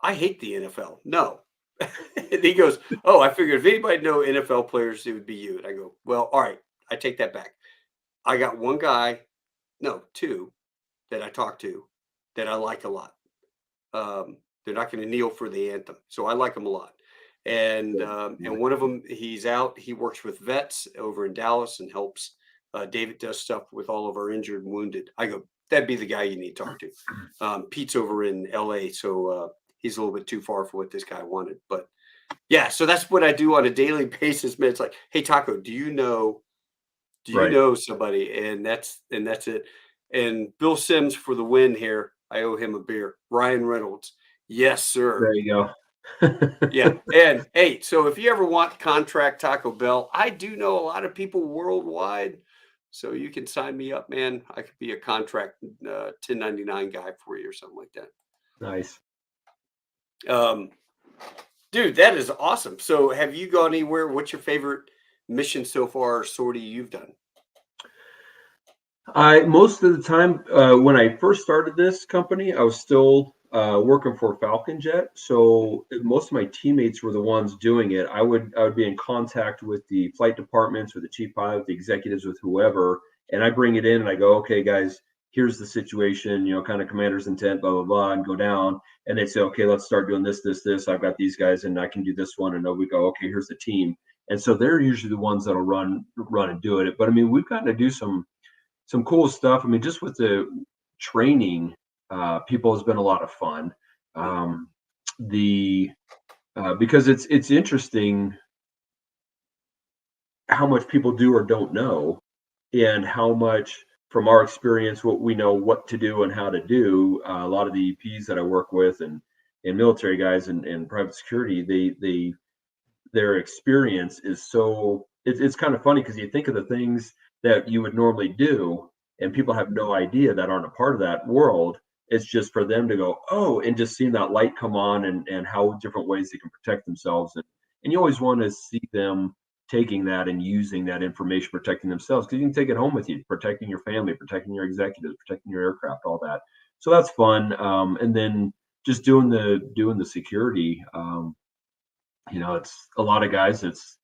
I hate the NFL. No. And he goes, oh, I figured if anybody know NFL players, it would be you. And I go, well, all right, I take that back. I got one guy, no, two that I talk to that I like a lot. They're not going to kneel for the anthem, so I like them a lot. And one of them, he's out. He works with vets over in Dallas and helps. David does stuff with all of our injured and wounded. I go, that'd be the guy you need to talk to. Pete's over in L.A., so he's a little bit too far for what this guy wanted. But yeah, so that's what I do on a daily basis, man. It's like, hey, Taco, do you know Right. somebody? And that's it. And Bill Sims for the win here. I owe him a beer. Ryan Reynolds. Yes, sir. There you go. Yeah. And hey, so if you ever want contract Taco Bell, I do know a lot of people worldwide. So you can sign me up, man. I could be a contract 1099 guy for you or something like that. Nice. Um, dude, that is awesome. So have you gone anywhere? What's your favorite mission so far or sortie you've done? I most of the time when I first started this company, I was still working for Falcon Jet. So most of my teammates were the ones doing it. I would be in contact with the flight departments or the chief pilot, the executives, with whoever, and I bring it in and I go, okay, guys, here's the situation, kind of commander's intent, blah blah blah, and go down. And they say, okay, let's start doing this, this, this. I've got these guys, and I can do this one. And then we go, okay, here's the team. And so they're usually the ones that'll run and do it. But I mean, we've gotten to do some cool stuff. I mean, just with the training, people has been a lot of fun. The Because it's interesting how much people do or don't know, and how much from our experience, what we know what to do and how to do. A lot of the EPs that I work with and military guys and private security, their experience is so it's kind of funny because you think of the things that you would normally do and people have no idea that aren't a part of that world. It's just for them to go, oh, and just seeing that light come on and how different ways they can protect themselves. And you always want to see them taking that and using that information, protecting themselves, because you can take it home with you, protecting your family, protecting your executives, protecting your aircraft, all that. So that's fun. And then just doing the security. It's a lot of guys. It's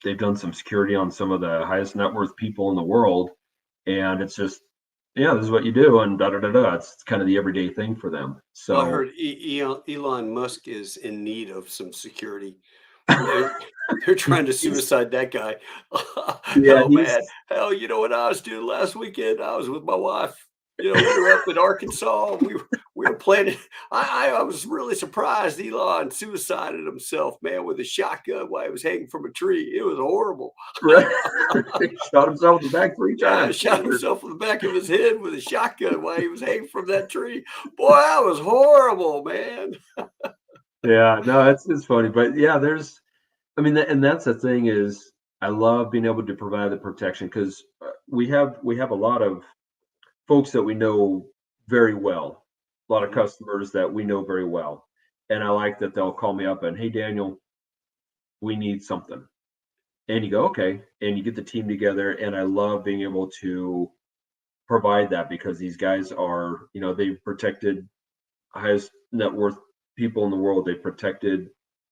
they've done some security on some of the highest net worth people in the world, and it's just, yeah, this is what you do, and da da da da. It's kind of the everyday thing for them. Well, I So heard Elon Musk is in need of some security. They're, they're trying to he's suicide that guy. yeah, Hell, man. Hell, you know what I was doing last weekend? I was with my wife. We were up in Arkansas. We were planning. I was really surprised Elon suicided himself, man, with a shotgun while he was hanging from a tree. It was horrible. right. He shot himself in the back 3 times. Shot himself in the back of his head with a shotgun while he was hanging from that tree. Boy, that was horrible, man. Yeah, no, it's funny, but yeah, I mean, and that's the thing is, I love being able to provide the protection because we have a lot of folks that we know very well, a lot of Mhm. customers that we know very well, and I like that they'll call me up and, hey, Daniel, we need something, and you go, okay, and you get the team together, and I love being able to provide that because these guys are, they've protected highest net worth people in the world. They've protected,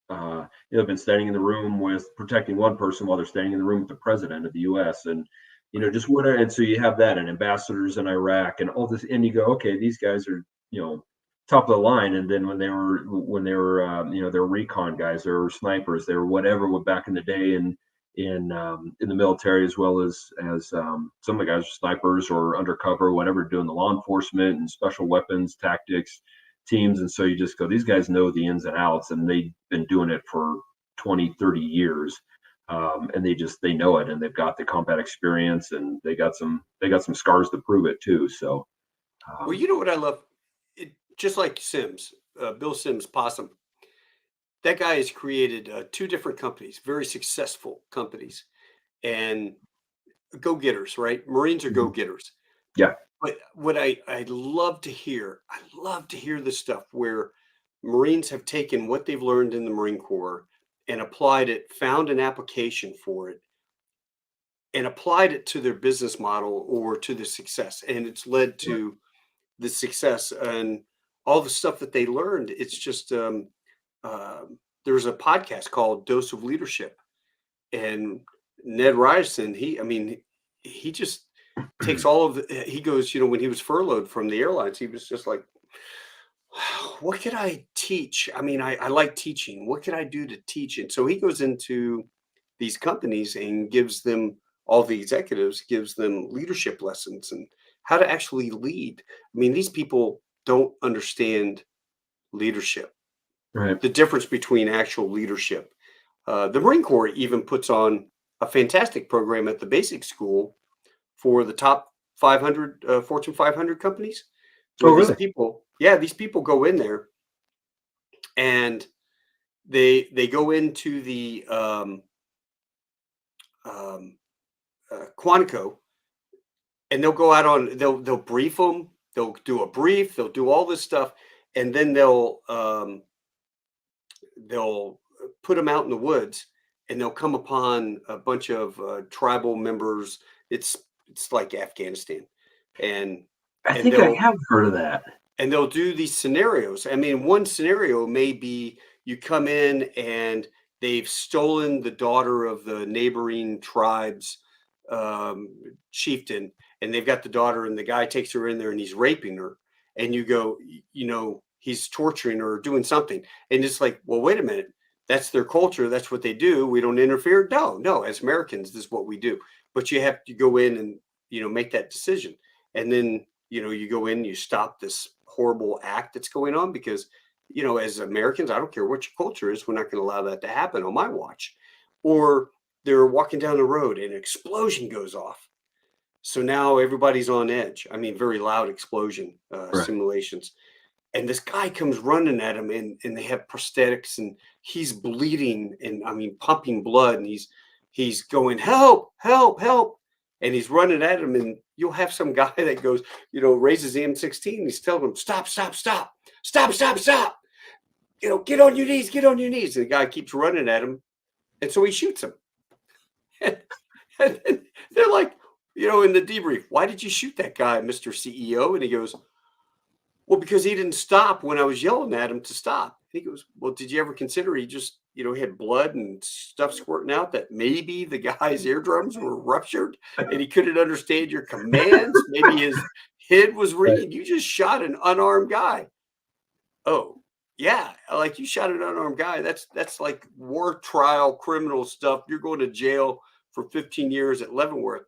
they've been standing in the room with protecting one person while they're standing in the room with the president of the U.S. and just whatever. And so you have that, and ambassadors in Iraq, and all this, and you go, okay, these guys are top of the line. And then they were recon guys, they were snipers, they were whatever back in the day, and in the military, as well as some of the guys are snipers or undercover, whatever, doing the law enforcement and special weapons tactics teams. And so you just go, these guys know the ins and outs, and they've been doing it for 20-30 years. And they know it, and they've got the combat experience, and they got some scars to prove it too. So Well, you know what I love? Just like Sims, Bill Sims, Possum. That guy has created two different companies, very successful companies, and go getters, right? Marines are go mhm, getters. Yeah. But what I love to hear, I love to hear the stuff where Marines have taken what they've learned in the Marine Corps and applied it, found an application for it, and applied it to their business model or to the success. And it's led Right. to the success and all the stuff that they learned. It's just there's a podcast called Dose of Leadership, and Ned Ryerson, he just takes all of he goes, when he was furloughed from the airlines, he was just like, what could I teach? I like teaching. What could I do to teach? And so he goes into these companies and gives them, all the executives, gives them leadership lessons and how to actually lead. These people don't understand leadership, Right. the difference between actual leadership. The Marine Corps even puts on a fantastic program at the basic school for the top 500 Fortune 500 companies, Oh, where these really? people, these people go in there and they go into the um, Quantico, and they'll go out on they'll brief them, they'll do a brief, they'll do all this stuff, and then they'll put them out in the woods, and they'll come upon a bunch of tribal members. It's like Afghanistan, and I and think I they'll have heard of that. and they'll do these scenarios. One scenario may be you come in and they've stolen the daughter of the neighboring tribe's chieftain, and they've got the daughter, and the guy takes her in there and he's raping her. And you go, he's torturing her or doing something. And it's like, well, wait a minute. That's their culture. That's what they do. We don't interfere. No, no. As Americans, this is what we do. But you have to go in and, make that decision. And then, you go in, you stop this horrible act that's going on because, as Americans, I don't care what your culture is, we're not going to allow that to happen on my watch. Or they're walking down the road and an explosion goes off. So now everybody's on edge. Very loud explosion Right. simulations. And this guy comes running at him, and they have prosthetics, and he's bleeding and pumping blood, and he's going, help, help, help. And he's running at him, and you'll have some guy that goes, raises the M16. He's telling him, stop, stop, stop, stop, stop, stop. Get on your knees, get on your knees. And the guy keeps running at him. And so he shoots him. And they're like, in the debrief, why did you shoot that guy, Mr. CEO? And he goes, well, because he didn't stop when I was yelling at him to stop. He goes, well, did you ever consider he just, he had blood and stuff squirting out, that maybe the guy's eardrums were ruptured and he couldn't understand your commands? Maybe his head was Right. ringing. You just shot an unarmed guy. Oh, yeah. Like, you shot an unarmed guy. That's like war trial criminal stuff. You're going to jail for 15 years at Leavenworth.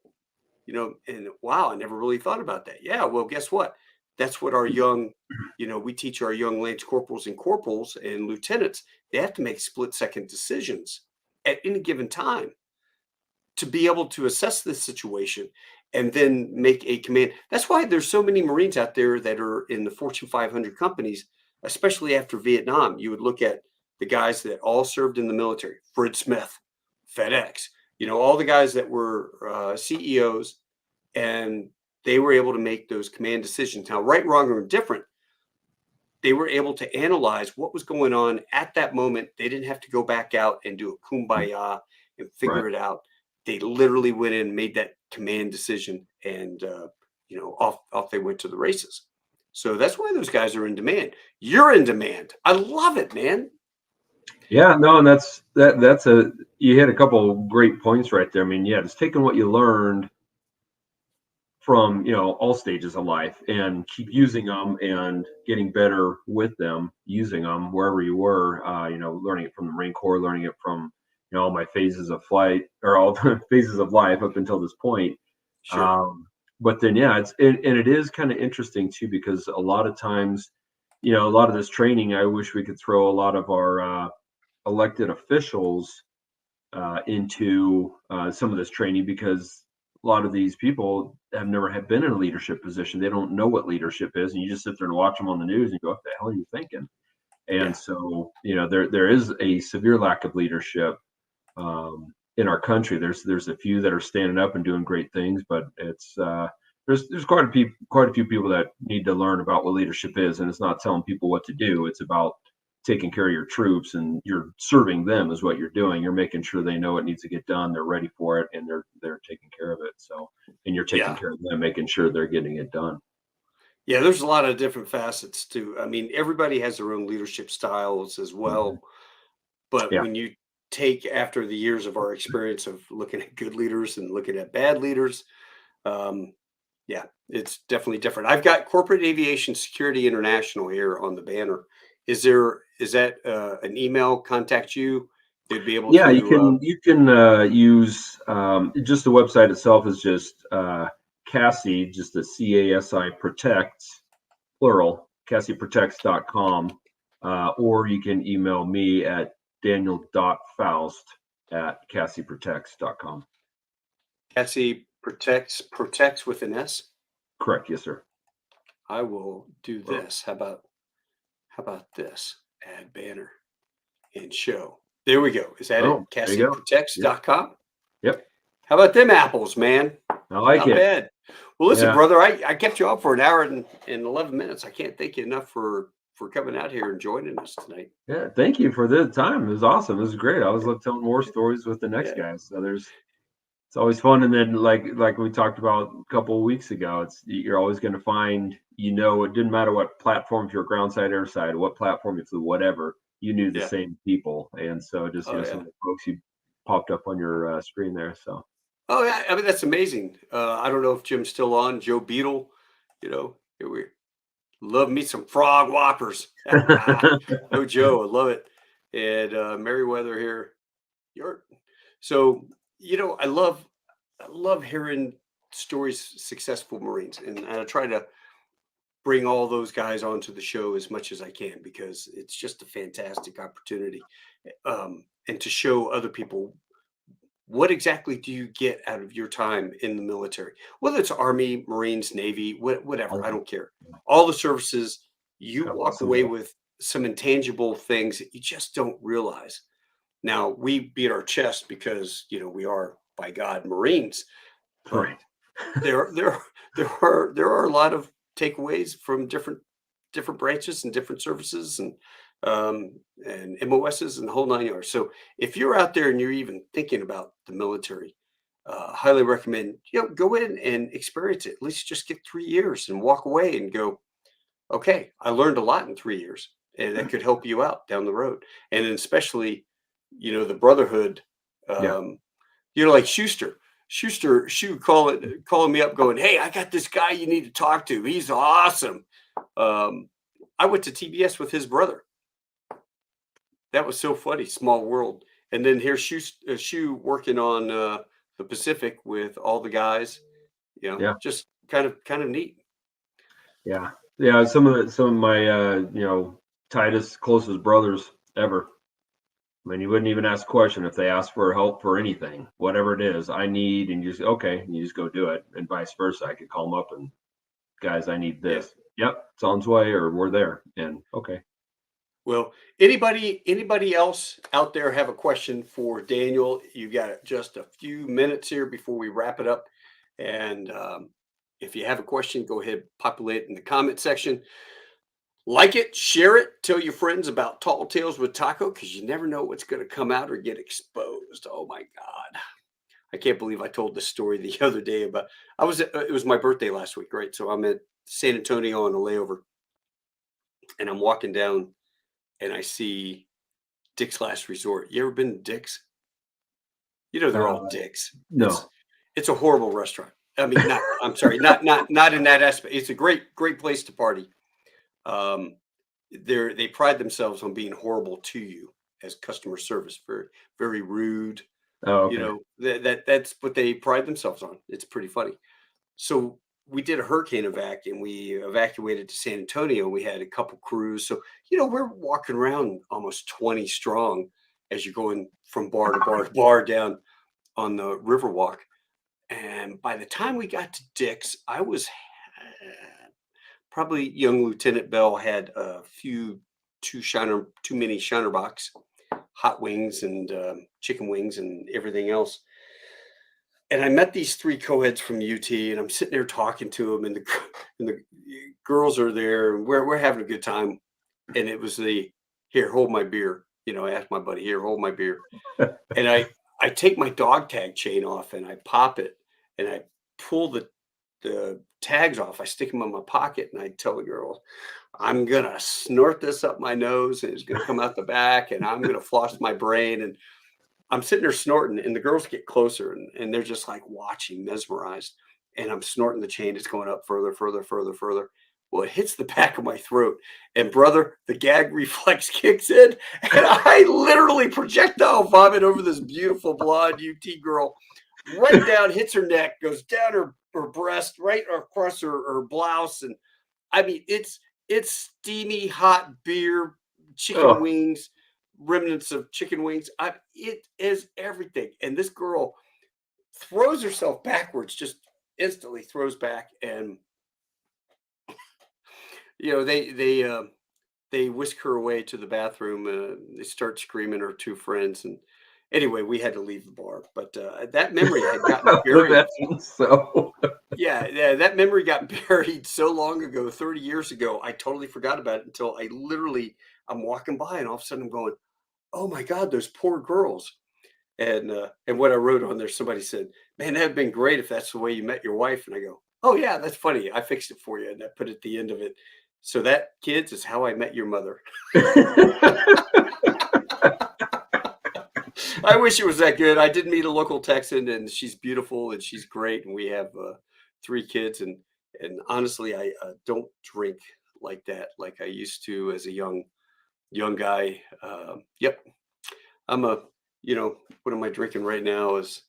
And wow, I never really thought about that. Yeah, well, guess what? That's what our young, we teach our young lance corporals and lieutenants. They have to make split-second decisions at any given time to be able to assess this situation and then make a command. That's why there's so many Marines out there that are in the Fortune 500 companies, especially after Vietnam. You would look at the guys that all served in the military, Fred Smith, FedEx, all the guys that were CEOs, and they were able to make those command decisions. Now, right, wrong, or indifferent, they were able to analyze what was going on at that moment. They didn't have to go back out and do a kumbaya and Right. figure it out. They literally went in and made that command decision, and off they went to the races. So that's why those guys are in demand. You're in demand. I love it, man. Yeah, no, and that's you hit a couple of great points right there. Yeah, just taking what you learned from all stages of life and keep using them and getting better with them, using them wherever you were. Learning it from the Marine Corps, learning it from all my phases of flight, or all the phases of life up until this point. Sure. But then it is kind of interesting too, because a lot of times, a lot of this training, I wish we could throw a lot of our elected officials into some of this training, because a lot of these people have been in a leadership position. They don't know what leadership is, and you just sit there and watch them on the news and go, "What the hell are you thinking?" And Yeah. so, there is a severe lack of leadership in our country. There's a few that are standing up and doing great things, but there's quite a few people that need to learn about what leadership is, and it's not telling people what to do. It's about taking care of your troops, and you're serving them is what you're doing. You're making sure they know what needs to get done, they're ready for it, and they're taking care of it. So, and you're taking Yeah. care of them, making sure they're getting it done. Yeah, there's a lot of different facets too. I mean, everybody has their own leadership styles as Hmm. well. But Yeah, when you take after the years of our experience of looking at good leaders and looking at bad leaders, um, yeah, it's definitely different. I've got Corporate Aviation Security International here on the banner. Is that an email contact you? They'd be able yeah. to. You can use just the website itself is just CASI, just the CASI protects plural, CASIprotects.com, or you can email me at daniel.foust at CASIprotects.com. Cassie protects with an S. Correct. Yes, sir. I will do Well, this. How about this? Add banner and show. There we go. Is that it? oh, there you go. Yep. CassieProtects.com. Yep. How about them apples, man? I like Not it. bad. Well, listen, Yeah. brother, I kept you up for an hour and 11 minutes. I can't thank you enough for coming out here and joining us tonight. Yeah. Thank you for the time. It was awesome. It was great. I was telling more stories with the next Yeah, guys. So it's always fun. And then like we talked about a couple of weeks ago, you're always going to find, it didn't matter what platform, if you're ground side, air side, what platform you flew, whatever, you knew the yeah. same people. And so just, Oh some yeah. of the folks you popped up on your screen there. So Oh yeah. I mean, that's amazing. I don't know if Jim's still on. Joe Beadle, here we love me some frog whoppers. No Joe, I love it. And Merriweather here. You're so I love hearing stories of successful Marines, and I try to bring all those guys onto the show as much as I can because it's just a fantastic opportunity, and to show other people what exactly do you get out of your time in the military, whether it's Army, Marines, Navy, whatever. I oh, don't care. All the services, you God walk bless them away all. with some intangible things that you just don't realize. Now we beat our chest because we are by God Marines, but Right. there there there are a lot of takeaways from different branches and different services um, and MOSs and the whole nine yards. So if you're out there and you're even thinking about the military, highly recommend go in and experience it. At least just get 3 years and walk away and go, okay, I learned a lot in 3 years, and that could help you out down the road. And then especially, the brotherhood. Yeah. Um, like Schuster calling me up, going, "Hey, I got this guy you need to talk to. He's awesome." Um, I went to TBS with his brother. That was so funny. Small world. And then here's Shu working on the Pacific with all the guys. Yeah. Just kind of neat. Yeah. Yeah. Some of my, tightest, closest brothers ever. I mean, you wouldn't even ask a question if they ask for help for anything, whatever it is I need, and you just okay, and you just go do it, and vice versa. I could call them up and guys, I need Yeah. this. Yep, it's on its way, or we're there, and okay. Well, anybody else out there have a question for Daniel? You got just a few minutes here before we wrap it up. And if you have a question, go ahead, populate it in the comment section. Like it, share it, tell your friends about Tall Tales with Taco because you never know what's going to come out or get exposed. Oh my God. I can't believe I told this story the other day about it was my birthday last week, right? So I'm at San Antonio on a layover and I'm walking down and I see Dick's Last Resort. You ever been to Dick's? They're all Uh, dicks. It's no. it's a horrible restaurant. I mean, not I'm sorry, not in that aspect. It's a great place to party. Um, they pride themselves on being horrible to you as customer service, very very rude. Oh, okay. That's what they pride themselves on. It's pretty funny. So we did a hurricane evac and we evacuated to San Antonio. We had a couple crews. So, we're walking around almost 20 strong as you're going from bar to bar to bar down on the Riverwalk. And by the time we got to Dick's, I was probably young Lieutenant Bell had a few too many Shiner box, hot wings and chicken wings and everything else. And I met these three co-eds from UT, and I'm sitting there talking to them, and the girls are there, and we're having a good time. And it was here, hold my beer. I asked my buddy, here, hold my beer. And I take my dog tag chain off, and I pop it, and I pull the tags off. I stick them in my pocket, and I tell the girl, I'm gonna snort this up my nose, and it's gonna come out the back, and I'm gonna floss my brain. And I'm sitting there snorting, and the girls get closer, and they're just like watching, mesmerized. And I'm snorting the chain. It's going up further, further, further, further. Well, it hits the back of my throat. And brother, the gag reflex kicks in. And I literally projectile vomit over this beautiful blonde UT girl. Right down, hits her neck, goes down her breast, right across her blouse. And I mean, it's steamy, hot beer, chicken wings, remnants of chicken wings. It is everything. And this girl throws herself backwards, just instantly throws back, and they whisk her away to the bathroom. They start screaming, her two friends, and anyway, we had to leave the bar. But that memory had gotten buried. Yeah, that memory got buried so long ago, 30 years ago. I totally forgot about it until I'm walking by, and all of a sudden I'm going, oh my God, those poor girls. And what I wrote on there, somebody said, man, that'd been great if that's the way you met your wife. And I go, oh yeah, that's funny. I fixed it for you. And I put at the end of it. So that, kids, is how I met your mother. I wish it was that good. I did meet a local Texan, and she's beautiful, and she's great. And we have 3 kids. And honestly, I don't drink like that, like I used to as a young guy. Yep. I'm what am I drinking right now is,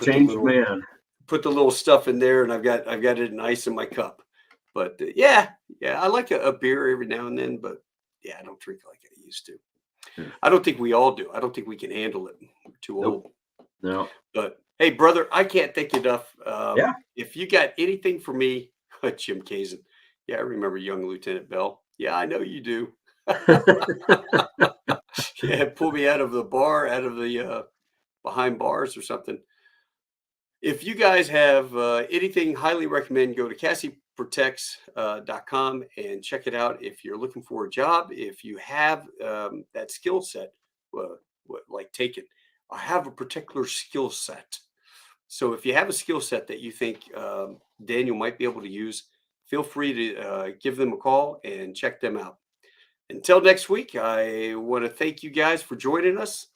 changed man. Put the little stuff in there, and I've got it in ice in my cup. But yeah, I like a beer every now and then, but yeah, I don't drink like I used to. I don't think we all do. I don't think we can handle it. We're too old. No. But hey, brother, I can't thank you enough. Yeah. If you got anything for me, Jim Kazin. Yeah, I remember young Lieutenant Bell. Yeah, I know you do. Yeah, pull me out of the bar, out of the behind bars or something. If you guys have anything, highly recommend go to CASIprotects.com and check it out. If you're looking for a job, if you have that skill set, like take it. I have a particular skill set. So if you have a skill set that you think Daniel might be able to use, feel free to give them a call and check them out. Until next week, I want to thank you guys for joining us.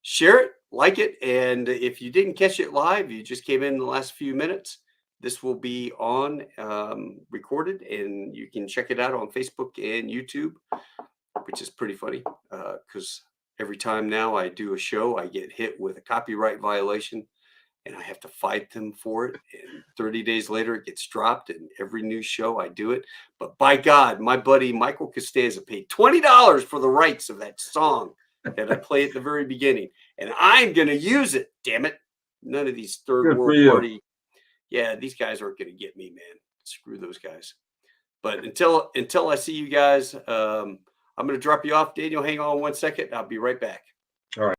Share it, like it, and if you didn't catch it live, you just came in the last few minutes, this will be on recorded, and you can check it out on Facebook and YouTube, which is pretty funny because every time now I do a show, I get hit with a copyright violation, and I have to fight them for it. And 30 days later, it gets dropped. And every new show, I do it. But by God, my buddy Michael Costanza paid $20 for the rights of that song that I play at the very beginning. And I'm going to use it, damn it. None of these third world party. Yeah, these guys aren't going to get me, man. Screw those guys. But until I see you guys, I'm going to drop you off. Daniel, hang on 1 second. I'll be right back. All right.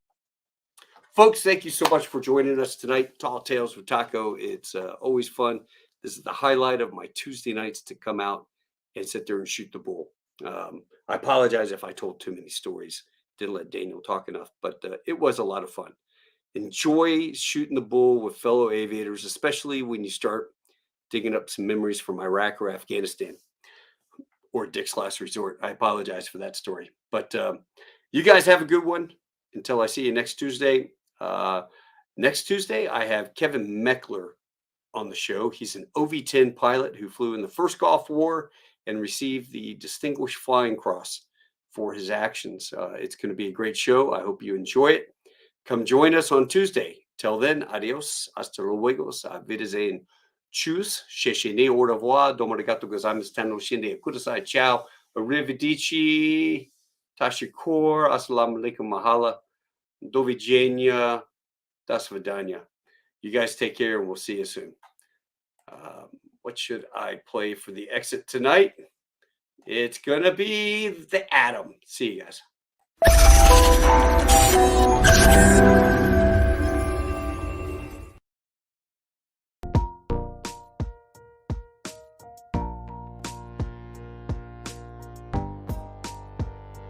Folks, thank you so much for joining us tonight. Tall Tales with Taco. It's always fun. This is the highlight of my Tuesday nights to come out and sit there and shoot the bull. I apologize if I told too many stories. Didn't let Daniel talk enough, but it was a lot of fun. Enjoy shooting the bull with fellow aviators, especially when you start digging up some memories from Iraq or Afghanistan or Dick's Last Resort. I apologize for that story. But you guys have a good one. Until I see you next Tuesday. Next Tuesday, I have Kevin Meckler on the show. He's an OV-10 pilot who flew in the first Gulf War and received the Distinguished Flying Cross for his actions. It's going to be a great show. I hope you enjoy it. Come join us on Tuesday. Till then, adios, hasta luego, auf Wiedersehen, tschüss, sheshene, au revoir, domo arigato gozaimasu, shinde kudasai, ciao, arrivederci, tashikor, assalamu alaikum, mahala, do widzenia, das vidania. You guys take care, and we'll see you soon. What should I play for the exit tonight? It's going to be the Atom. See you guys.